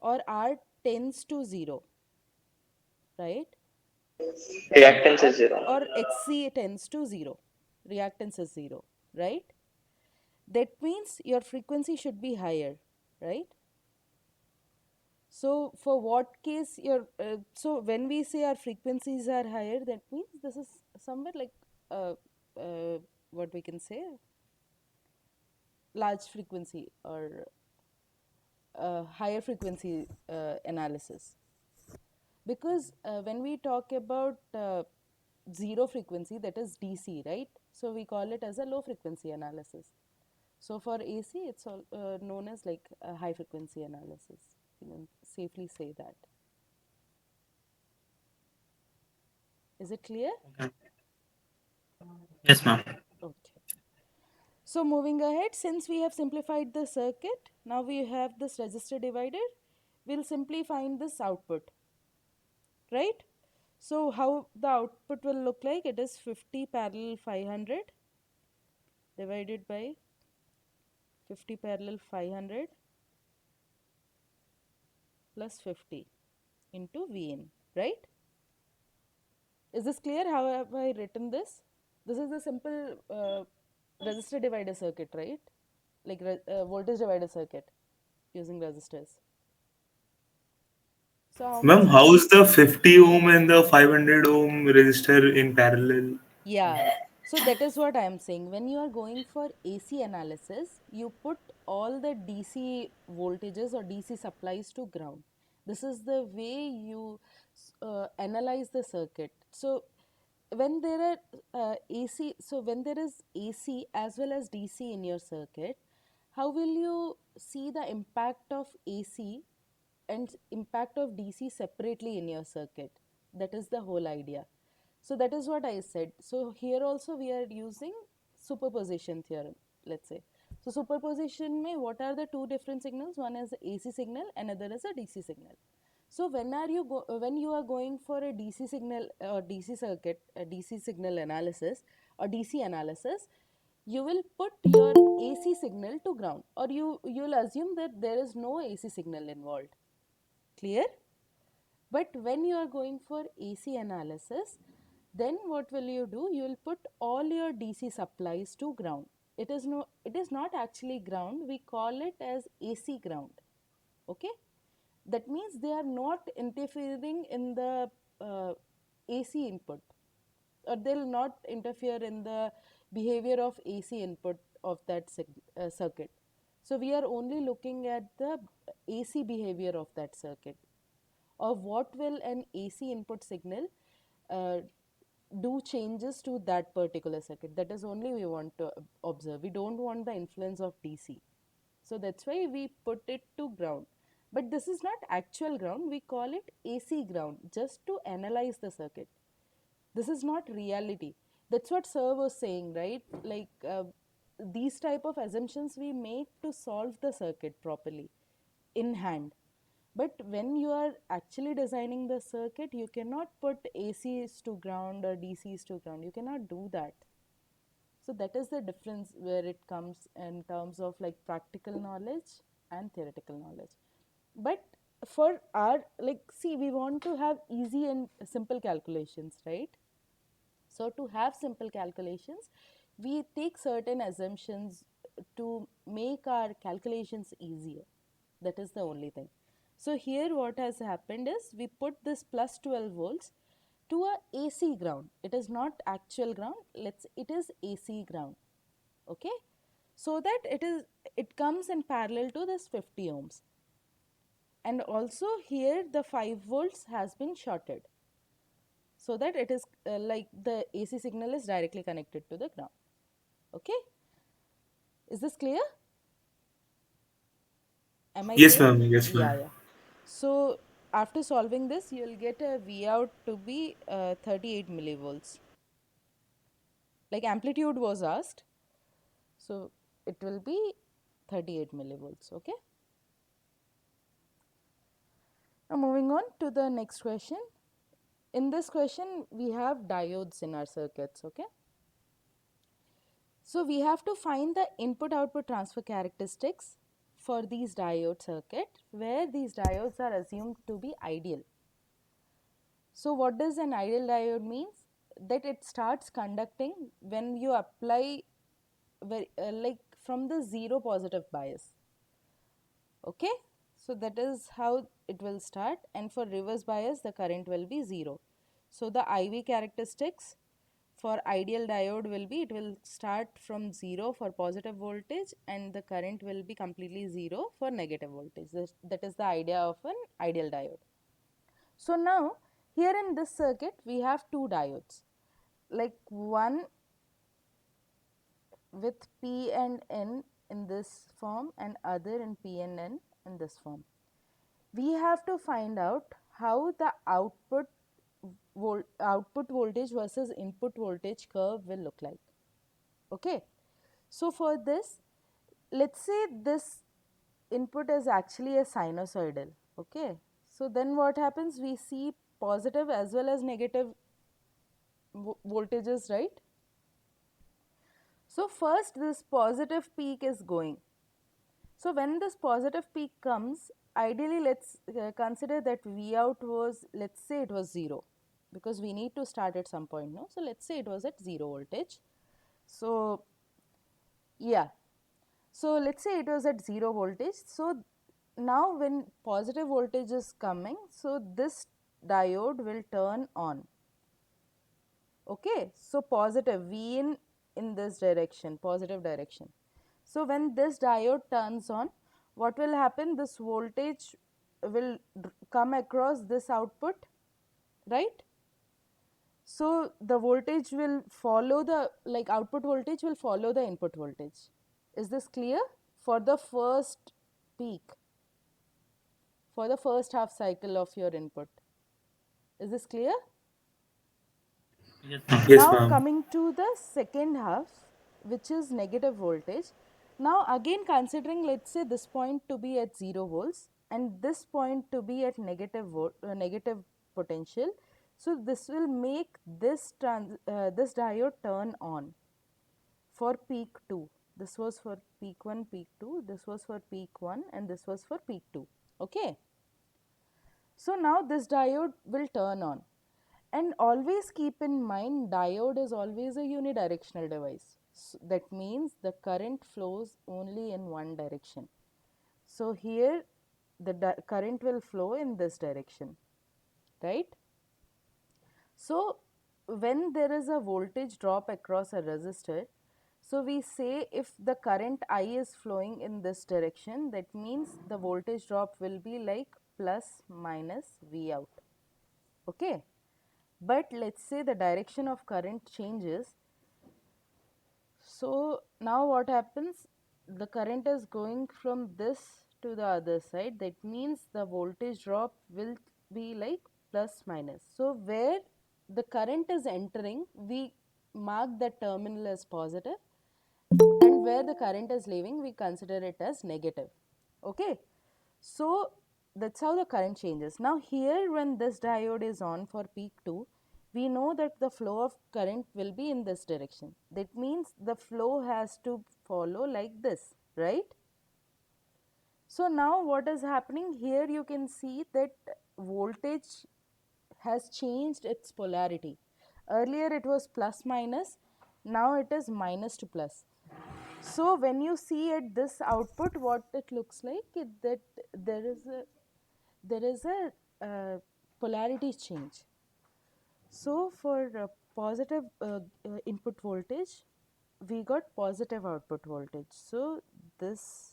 Or R tends to 0, right? Reactance Or is 0. or XC tends to 0. Reactance is 0, right? That means your frequency should be higher, right? So for what case your so when we say our frequencies are higher, that means this is somewhere like uh, uh, what we can say, large frequency or higher frequency analysis. Because when we talk about zero frequency, that is DC, right? So we call it as a low frequency analysis. So for AC, it's all known as like a high frequency analysis. You can safely say that. Is it clear? Okay. Yes, ma'am. Okay. So moving ahead, since we have simplified the circuit, now we have this resistor divider. We'll simply find this output, right? So how the output will look like, it is 50 parallel 500 divided by 50 parallel 500 plus 50 into Vn, right? Is this clear? How have I written this? This is the simple resistor divider circuit, right? Like voltage divider circuit using resistors. So how Ma'am, much how is... is the 50 ohm and the 500 ohm resistor in parallel? Yeah, so that is what I am saying. When you are going for AC analysis, you put all the DC voltages or DC supplies to ground. This is the way you analyze the circuit. So when there are AC, so when there is AC as well as DC in your circuit, how will you see the impact of AC and impact of DC separately in your circuit? That is the whole idea. So that is what I said. So here also we are using superposition theorem, let's say. So superposition mein what are the two different signals? One is a AC signal, another is a DC signal. So when you are going for a DC signal or DC circuit, a DC signal analysis or DC analysis, you will put your AC signal to ground, or you'll assume that there is no AC signal involved. Clear? But when you are going for AC analysis, then what will you do? You will put all your DC supplies to ground. It is not actually ground. We call it as AC ground. Okay? That means they are not interfering in the AC input, or they will not interfere in the behavior of AC input of that circuit. So we are only looking at the AC behavior of that circuit, or what will an AC input signal uh, do changes to that particular circuit. That is only we want to observe. We don't want the influence of DC. So that's why we put it to ground. But this is not actual ground. We call it AC ground just to analyze the circuit. This is not reality. That's what sir was saying, right? Like these type of assumptions we make to solve the circuit properly in hand. But when you are actually designing the circuit, you cannot put ACs to ground or DCs to ground. You cannot do that. So that is the difference where it comes in terms of like practical knowledge and theoretical knowledge. But for our, like, see, we want to have easy and simple calculations, right? So to have simple calculations, we take certain assumptions to make our calculations easier. That is the only thing. So here what has happened is we put this plus 12 volts to a AC ground. It is not actual ground. It is AC ground. Okay? So that it comes in parallel to this 50 ohms. And also here the 5 volts has been shorted, so that it is like the AC signal is directly connected to the ground. Okay? Is this clear? Am I Yes, clear? ma'am. Yes, Yeah, ma'am. yeah. So after solving this, you will get a V out to be 38 millivolts. Like amplitude was asked, so it will be 38 millivolts. Okay? Now moving on to the next question. In this question, we have diodes in our circuits. Okay? So we have to find the input-output transfer characteristics for these diode circuit, where these diodes are assumed to be ideal. So what does an ideal diode means? That it starts conducting when you apply like from the zero positive bias. Okay, so that is how it will start, and for reverse bias the current will be 0. So the IV characteristics for ideal diode will be, it will start from 0 for positive voltage and the current will be completely 0 for negative voltage. That is the idea of an ideal diode. So now here in this circuit we have two diodes, like one with P and N in this form and other in P and N in this form. We have to find out how the output voltage versus input voltage curve will look like. Okay, so for this, let's say this input is actually a sinusoidal. Okay, so then what happens? We see positive as well as negative voltages, right? So first this positive peak is going. So when this positive peak comes, ideally let's consider that V out was, let's say it was 0, because we need to start at some point, no? So let's say it was at 0 voltage. So yeah, so let's say it was at 0 voltage. So now when positive voltage is coming, so this diode will turn on. Okay, so positive V in this direction, positive direction. So when this diode turns on, what will happen? This voltage will come across this output, right? So the voltage will follow the, like output voltage will follow the input voltage. Is this clear? For the first peak, for the first half cycle of your input. Is this clear? Yes, Yes, Now ma'am. coming to the second half, which is negative voltage. Now again considering, let's say this point to be at 0 volts and this point to be at negative potential. So this will make this this diode turn on for peak 2. This was for peak 1, peak 2, this was for peak 1 and this was for peak 2. Okay. So now this diode will turn on. And always keep in mind, diode is always a unidirectional device. So that means the current flows only in one direction. So here the current will flow in this direction, right? So when there is a voltage drop across a resistor, so we say if the current I is flowing in this direction, that means the voltage drop will be like plus minus V out. Okay. But let's say the direction of current changes. So now what happens? The current is going from this to the other side. That means the voltage drop will be like plus minus. So where the current is entering, we mark that terminal as positive, and where the current is leaving, we consider it as negative. Okay. So that's how the current changes. Now here when this diode is on for peak 2, we know that the flow of current will be in this direction. That means the flow has to follow like this, right? So now what is happening here, you can see that voltage has changed its polarity. Earlier it was plus minus, now it is minus to plus. So when you see at this output, what it looks like is that there is a polarity change. So for positive input voltage, we got positive output voltage. So this,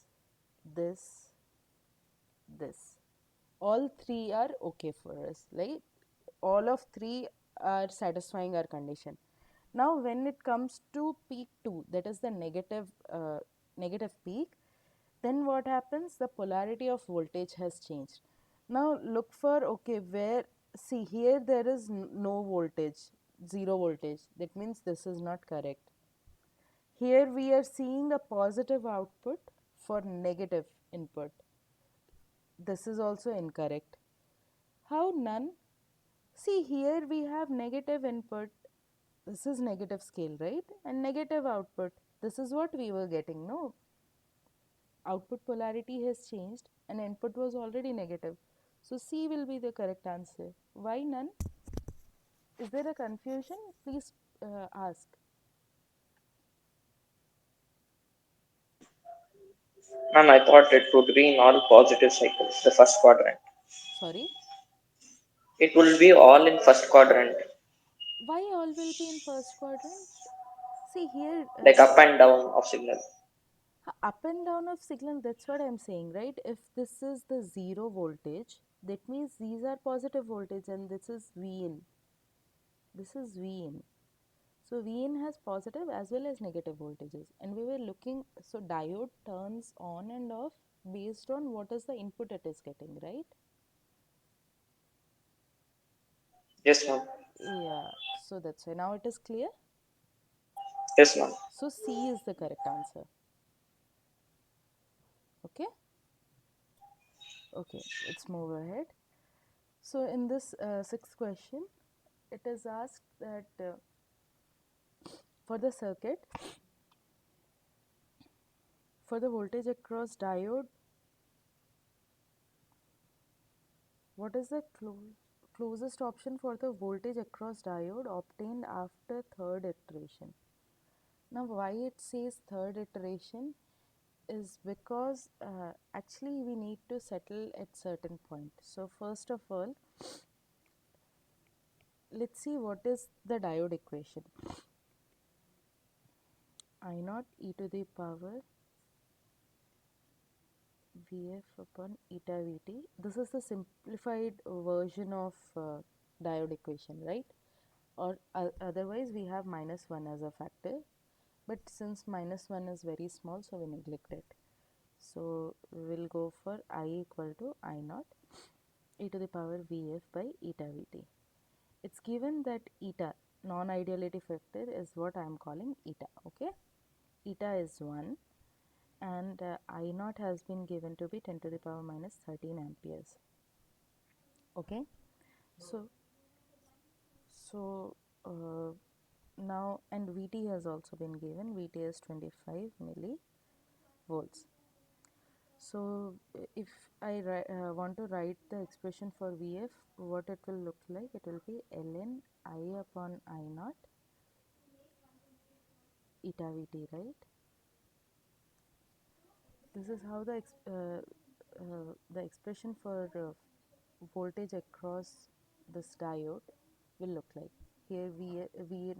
this, this, all three are okay for us. Like all of three are satisfying our condition. Now when it comes to peak 2, that is the negative peak, then what happens? The polarity of voltage has changed. Now look for, okay, where, see here there is no voltage, 0 voltage. That means this is not correct. Here we are seeing a positive output for negative input. This is also incorrect. How none? See here we have negative input. This is negative scale, right? And negative output. This is what we were getting, no? Output polarity has changed and input was already negative. So C will be the correct answer. Why none? Is there a confusion? Please ask. Ma'am, I thought it would be in all positive cycles, the first quadrant. Sorry? It will be all in first quadrant, Why all will be in first quadrant? See here, like up and down of signal. up and down of signal, that's what I'm saying, right? If this is the 0 voltage, that means these are positive voltage and this is V in. This is V in. So V in has positive as well as negative voltages, and we were looking, so diode turns on and off based on what is the input it is getting, right? Yes, ma'am. Yeah, so that's why now it is clear. Yes, ma'am. So C is the correct answer. Okay. Okay, let's move ahead. So in this sixth question, it is asked that for the circuit, For the voltage across diode, what is the closest option for the voltage across diode obtained after third iteration? Now, why it says third iteration is because actually we need to settle at certain point. So first of all, let's see what is the diode equation. I naught e to the power Vf upon eta Vt. This is the simplified version of diode equation, right? Or otherwise we have minus 1 as a factor, but since minus 1 is very small, so we neglect it. So we'll go for I equal to I naught e to the power Vf by eta Vt. It's given that eta, non-ideality factor, is what I am calling eta, okay? Eta is 1 and I naught has been given to be 10 to the power minus 13 amperes, okay? So now, and Vt has also been given. Vt is 25 millivolts. So if I want to write the expression for Vf, what it will look like, it will be ln I upon I naught eta Vt, right? This is how the expression for voltage across this diode will look like. Here V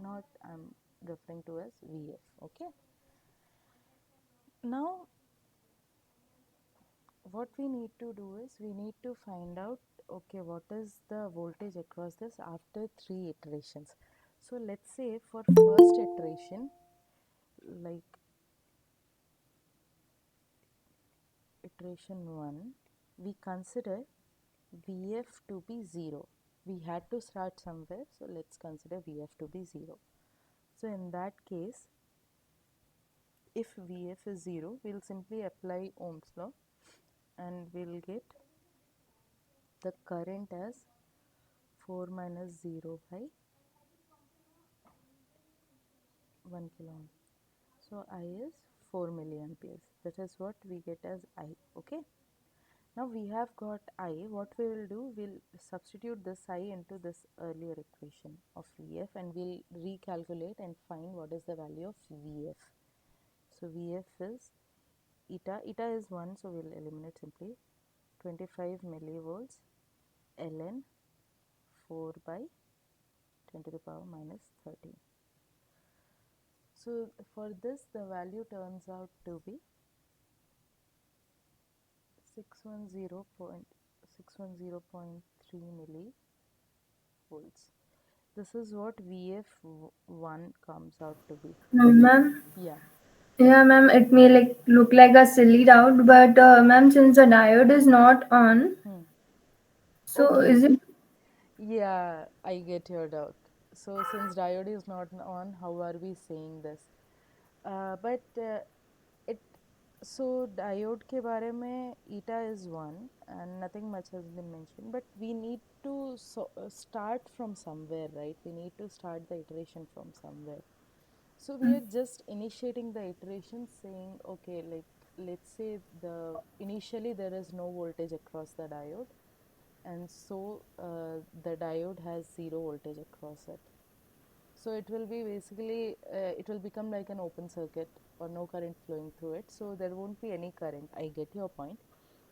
naught I'm referring to as Vf, okay? Now what we need to do is we need to find out, okay, what is the voltage across this after 3 iterations. So let's say for first iteration, like iteration 1, we consider Vf to be 0. We had to start somewhere, so let's consider Vf to be 0. So in that case, if Vf is 0, we'll simply apply Ohm's law and we'll get the current as 4 minus 0 by 1 kilo ohm. So I is 4 milliamperes. That is what we get as I, okay? Now we have got I. What we will do, we'll substitute this I into this earlier equation of Vf and we'll recalculate and find what is the value of Vf. So Vf is eta is 1, so we'll eliminate simply 25 millivolts ln 4 by 10 to the power minus 13. So for this, the value turns out to be 610.3 millivolts. This is what Vf1 comes out to be. Ma'am? Yeah. Yeah, ma'am, it may look like a silly doubt, but ma'am, since the diode is not on, so Okay. is it? Yeah, I get your doubt. So since diode is not on, how are we saying this? But it so diode के बारे में eta is 1 and nothing much has been mentioned, but we need to start from somewhere, right? We need to start the iteration from somewhere. So we are just initiating the iteration saying, okay, like let's say initially there is no voltage across the diode, and so the diode has 0 voltage across it. So it will be basically, it will become like an open circuit or no current flowing through it. So there won't be any current. I get your point.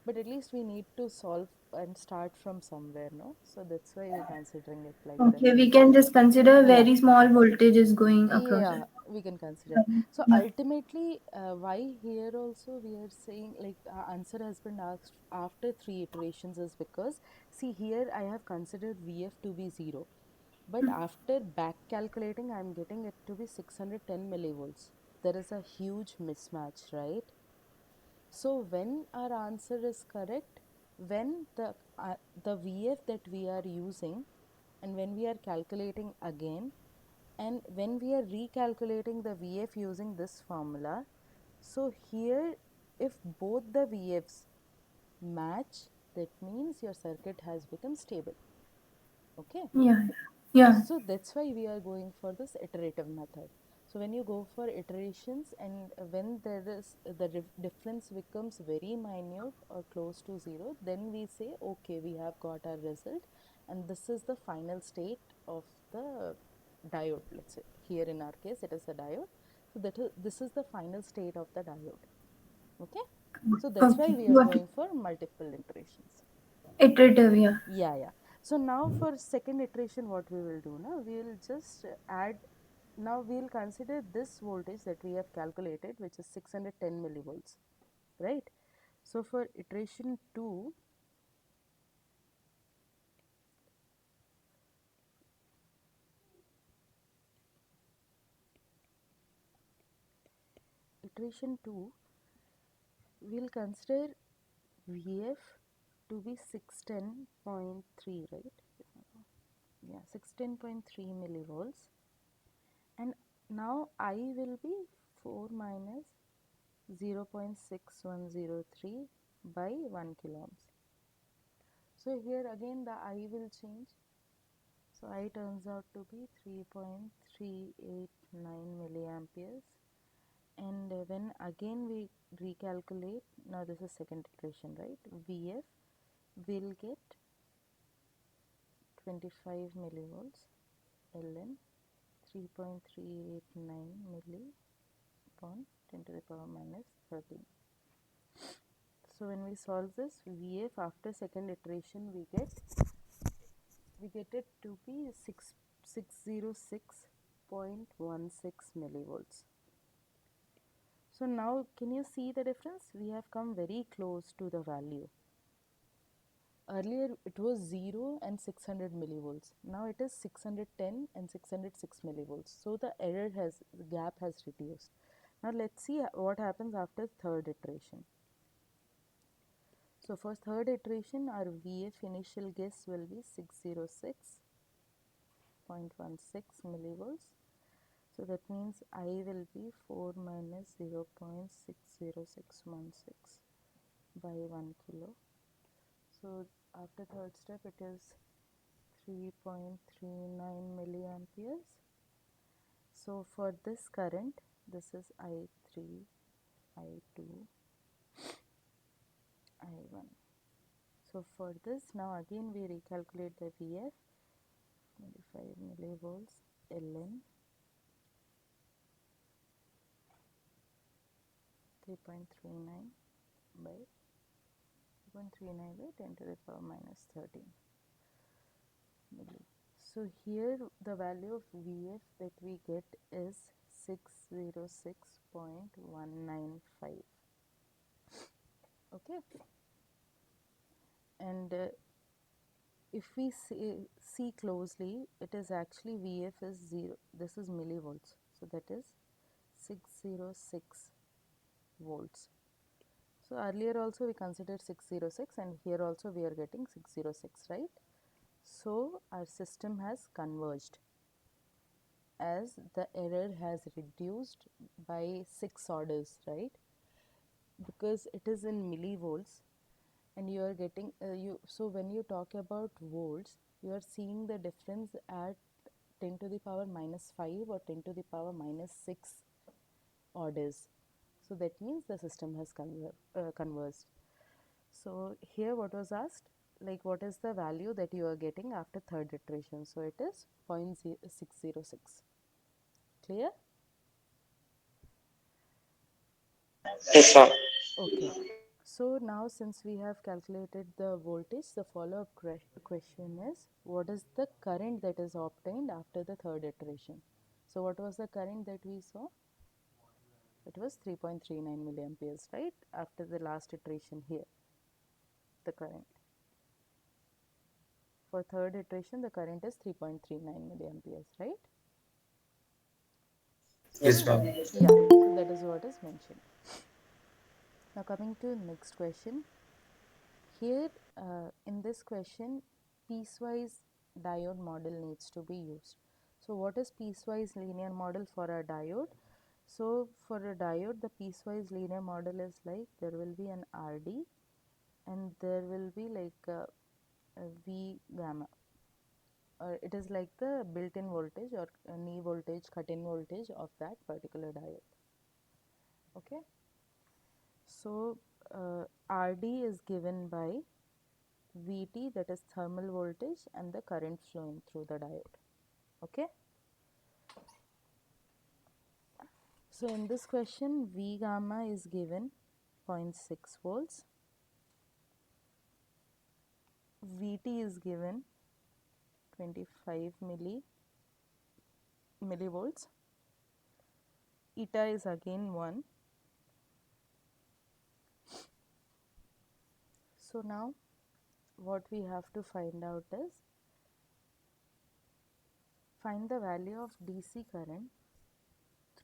But at least we need to solve and start from somewhere, no? So that's why we're considering it like this. Okay, we can just consider Yeah. very small voltage is going across Yeah, it. we can consider. So ultimately, why here also we are saying like answer has been asked after 3 iterations is because, see here I have considered Vf to be 0. But after back calculating, I am getting it to be 610 millivolts. There is a huge mismatch, right? So when our answer is correct, when the Vf that we are using and when we are calculating again and when we are recalculating the Vf using this formula, so here if both the Vfs match, that means your circuit has become stable. Okay? Yeah, yeah. So that's why we are going for this iterative method. So So when you go for iterations and when there is the difference becomes very minute or close to zero, then we say, okay, we have got our result and this is the final state of the diode. Let's say here in our case it is a diode. So this is the final state of the diode. Okay. So that's why Okay, we are got it. going for multiple iterations. Iterative, yeah. Yeah. So now for second iteration, what we will do now, we will just add, now we will consider this voltage that we have calculated, which is 610 millivolts, right? So for iteration 2, we'll consider Vf to be 610.3, right? Yeah, 610.3 millivolts. And now I will be 4 minus 0.6103 by 1 kilo ohms. So here again the I will change. So I turns out to be 3.389 milliamperes. And when again we recalculate, now this is second iteration, right? Vf will get 25 millivolts, Ln 3.389 milli upon 10 to the power minus 13. So when we solve this, Vf after second iteration we get it to be 606.16 millivolts. So now can you see the difference? We have come very close to the value. Earlier it was 0 and 600 millivolts. Now it is 610 and 606 millivolts. So the gap has reduced. Now let's see what happens after third iteration. So for third iteration, our Vf initial guess will be 606.16 millivolts. So that means I will be 4 minus 0.60616 by 1 kilo. So after third step it is 3.39 milliamperes. So for this current, this is I3, I2, I1. So for this, now again we recalculate the Vf, 25 millivolts, Ln 3.39 by 10 to the power minus 13 milli. So here the value of Vf that we get is 606.195. Okay. And if we see closely, it is actually Vf is 0. This is millivolts. So that is 606 volts. So earlier also we considered 606 and here also we are getting 606, right? So our system has converged as the error has reduced by 6 orders, right? Because it is in millivolts and you are getting so when you talk about volts, you are seeing the difference at 10 to the power minus 5 or 10 to the power minus 6 orders. So that means the system has converged. So here what was asked, like what is the value that you are getting after third iteration? So it is 0.606. Clear? Yes, ma'am. Okay. So now since we have calculated the voltage, the follow-up question is, what is the current that is obtained after the third iteration? So what was the current that we saw? It was 3.39 milliamperes, right? After the last iteration here, the current. For third iteration, the current is 3.39 milliamperes, right? Yes, So, ma'am. yeah, so that is what is mentioned. Now coming to next question. Here, in this question, piecewise diode model needs to be used. So what is piecewise linear model for a diode? So for a diode, the piecewise linear model is like there will be an RD and there will be like a V gamma. it is like the built-in voltage or knee voltage, cut-in voltage of that particular diode. Okay. So RD is given by Vt, that is thermal voltage, and the current flowing through the diode. Okay. So in this question, V gamma is given 0.6 volts, Vt is given 25 millivolts, eta is again 1. So now what we have to find out is find the value of DC current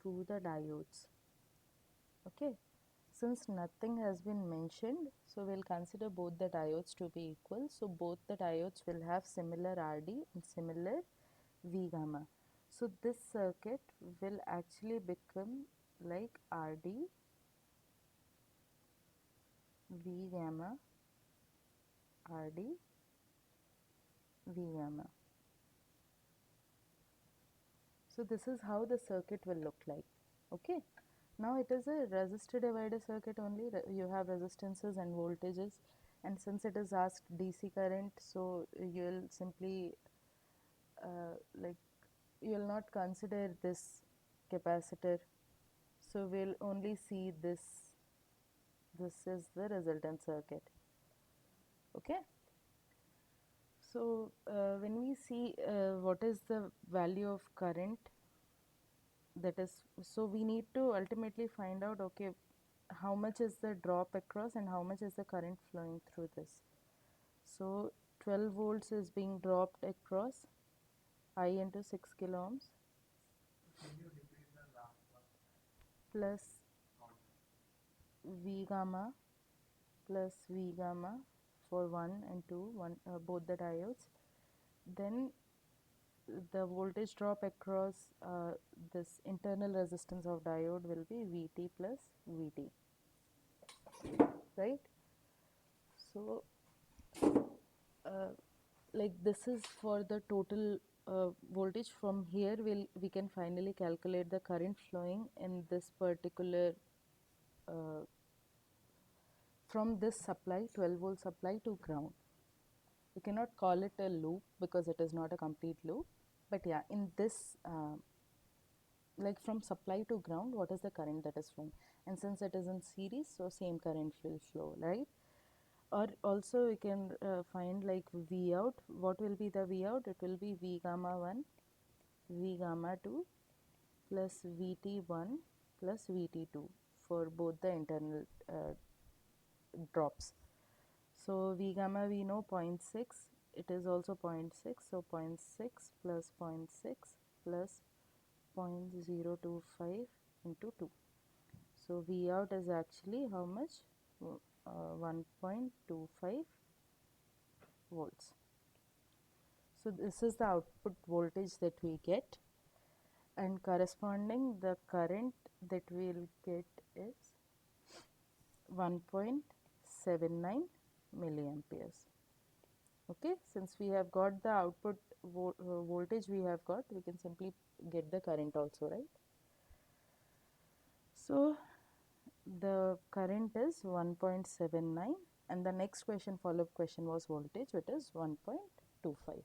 through the diodes. Okay, since nothing has been mentioned, so we'll consider both the diodes to be equal. So both the diodes will have similar RD and similar V gamma. So this circuit will actually become like RD, V gamma, RD, V gamma. So this is how the circuit will look like. Okay. Now it is a resistor divider circuit only. You have resistances and voltages, and since it is asked DC current, so you will simply like you will not consider this capacitor. So we'll only see this. This is the resultant circuit. Okay. So when we see what is the value of current, that is, so we need to ultimately find out, okay, how much is the drop across and how much is the current flowing through this. So 12 volts is being dropped across I into 6 kilo ohms plus V gamma plus V gamma for 1 and 2, both the diodes. Then the voltage drop across this internal resistance of diode will be Vt plus Vt, right? So like this is for the total voltage. From here we can finally calculate the current flowing in this particular from this supply, 12 volt supply, to ground. We cannot call it a loop because it is not a complete loop, but yeah, in this like from supply to ground, what is the current that is flowing, and since it is in series, so same current will flow, right? Or also we can find like V out. What will be the V out? It will be V gamma 1, V gamma 2 plus Vt1 plus Vt2 for both the internal drops. So V gamma we know 0.6, it is also 0.6, so 0.6 plus 0.6 plus 0.025 into 2. So V out is actually how much? 1.25 volts. So this is the output voltage that we get, and corresponding the current that we will get is 1.79 milliamperes. Okay, since we have got the output voltage we have got, we can simply get the current also, right? So the current is 1.79, and the next question, follow-up question, was voltage, which is 1.25.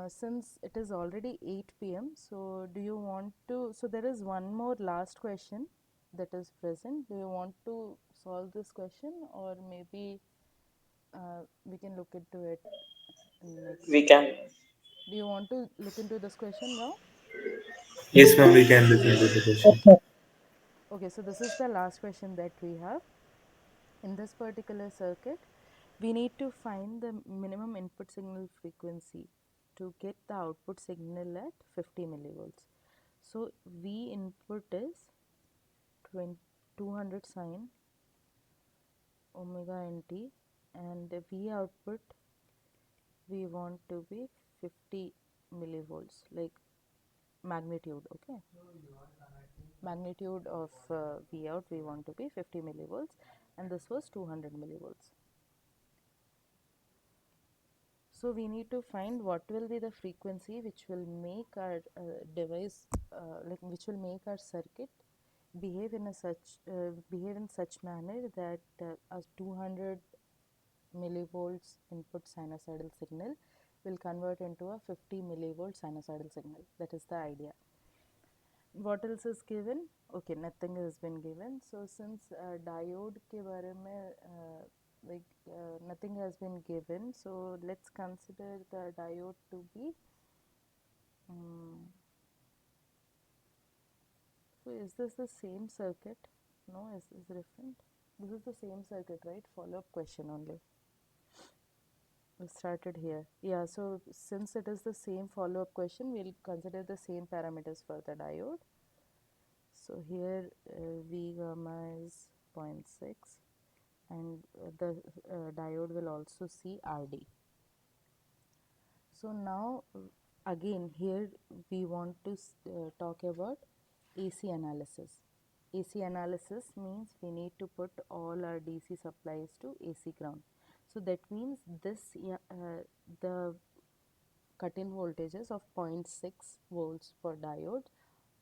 Since it is already 8 p.m., so do you want to, so there is one more last question that is present. Do you want to solve this question, or maybe we can look into it next? We can. Do you want to look into this question now? Yes, ma'am, we can look into the question. Okay, so this is the last question that we have. In this particular circuit, we need to find the minimum input signal frequency to get the output signal at 50 millivolts. So V input is 200 sine omega nt, and the V output we want to be 50 millivolts, like magnitude. Okay, magnitude of V out we want to be 50 millivolts, and this was 200 millivolts. So we need to find what will be the frequency which will make our device, which will make our circuit behave in such manner that a 200 millivolts input sinusoidal signal will convert into a 50 millivolt sinusoidal signal. That is the idea. What else is given? Okay, nothing has been given. So since diode ke bare mein nothing has been given, so let's consider the diode to be so is this the same circuit? No, is different. This is the same circuit, right? Follow-up question only. We started here. Yeah, so since it is the same follow-up question, we'll consider the same parameters for the diode. So here V gamma is 0.6 and the diode will also see RD. So now again here we want to talk about AC analysis. AC analysis means we need to put all our DC supplies to AC ground. So that means this the cut-in voltages of 0.6 volts for diode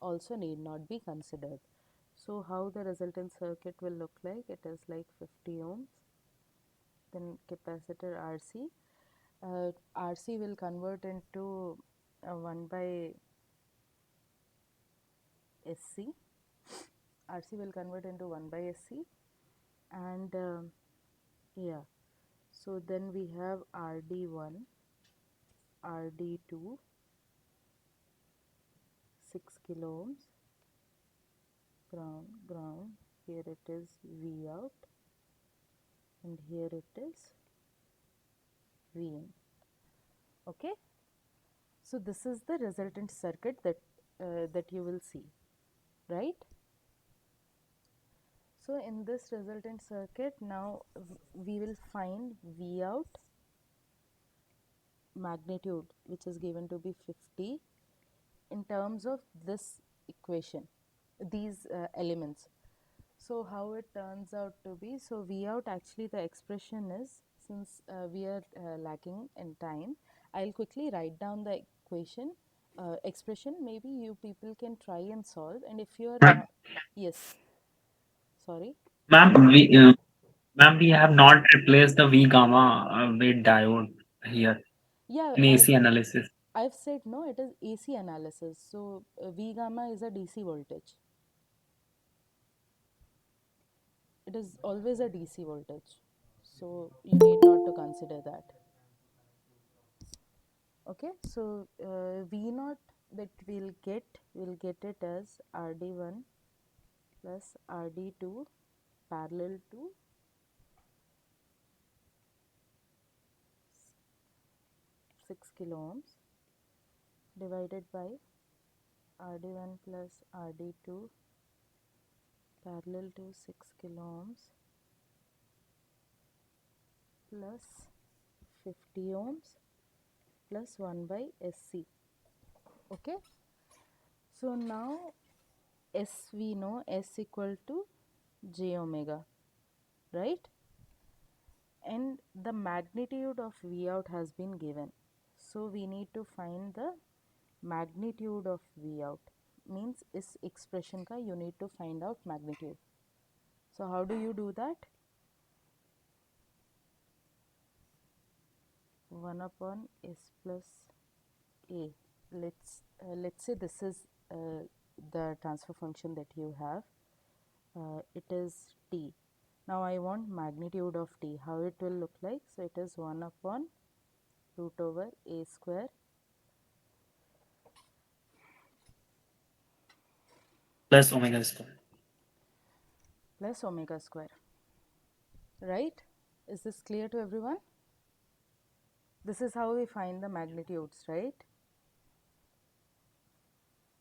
also need not be considered. So how the resultant circuit will look like? It is like 50 ohms, then capacitor RC. RC will convert into 1 by SC. RC will convert into 1 by SC, and yeah, so then we have RD1, RD2, 6 kilo ohms, ground, here it is V out, and here it is V in. Okay, so this is the resultant circuit that you will see, right? So in this resultant circuit, now we will find V out magnitude, which is given to be 50 in terms of this equation, these elements. So how it turns out to be, so V out, actually the expression is, since we are lacking in time, I'll quickly write down the expression. Maybe you people can try and solve, and if you are not, yes, sorry. Ma'am, we have not replaced the V gamma with diode here Yeah, in AC analysis. I've said no, it is AC analysis. So V gamma is a DC voltage. It is always a DC voltage. So you need not to consider that. Okay, so V naught that we'll get it as RD1 plus RD2 parallel to 6 kilo ohms divided by RD1 plus RD2 parallel to 6 kilo ohms plus 50 ohms plus 1 by SC. Okay, so now S, we know S equal to J omega, right? And the magnitude of V out has been given. So we need to find the magnitude of V out. Means is expression ka you need to find out magnitude. So how do you do that? 1 upon S plus A. Let's say this is the transfer function that you have. It is T. Now I want magnitude of T. How it will look like? So it is 1 upon root over A square Plus omega square. plus omega square. Right? Is this clear to everyone? This is how we find the magnitudes, right?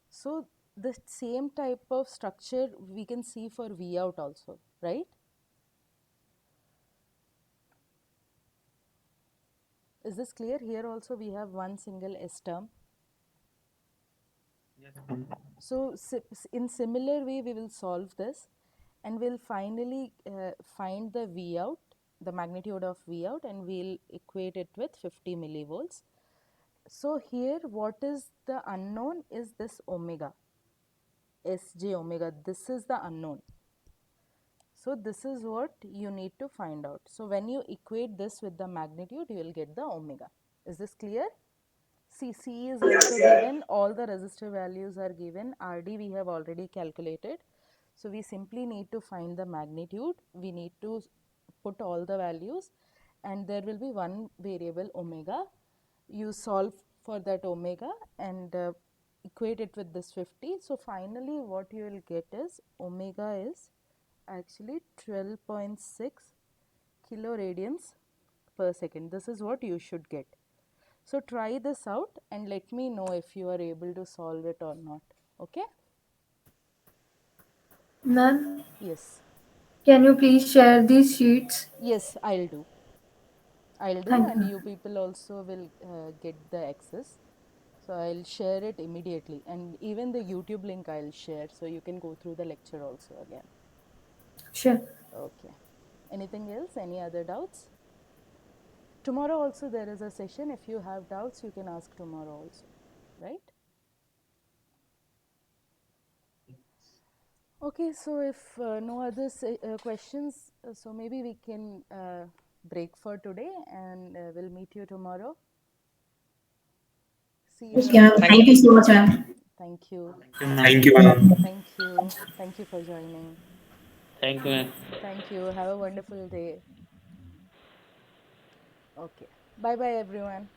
So the same type of structure we can see for V out also, right? Is this clear? Here also we have one single S term. Yes. So in similar way we will solve this, and we'll finally find the V out the magnitude of V out, and we'll equate it with 50 millivolts. So here what is the unknown is this omega, Sj omega, this is the unknown. So this is what you need to find out. So when you equate this with the magnitude, you will get the omega. Is this clear? See, C is also given, all the resistor values are given, Rd we have already calculated. So we simply need to find the magnitude, we need to put all the values, and there will be one variable omega. You solve for that omega and equate it with this 50. So finally what you will get is omega is actually 12.6 kiloradians per second. This is what you should get. So try this out and let me know if you are able to solve it or not. Okay? Ma'am, Yes. can you please share these sheets? Yes, I'll do. Thank And you. you people also will get the access. So I'll share it immediately, and even the YouTube link I'll share, so you can go through the lecture also again. Sure. Okay. Anything else? Any other doubts? Tomorrow also there is a session. If you have doubts, you can ask tomorrow also, right? Okay, so if no other questions, so maybe we can break for today, and we'll meet you tomorrow. See you Okay, ma'am. all. Thank you so much, ma'am. Thank you. Thank you, ma'am. Thank you. Thank you for joining. Thank you, ma'am. Thank you. Have a wonderful day. Okay. Bye bye, everyone.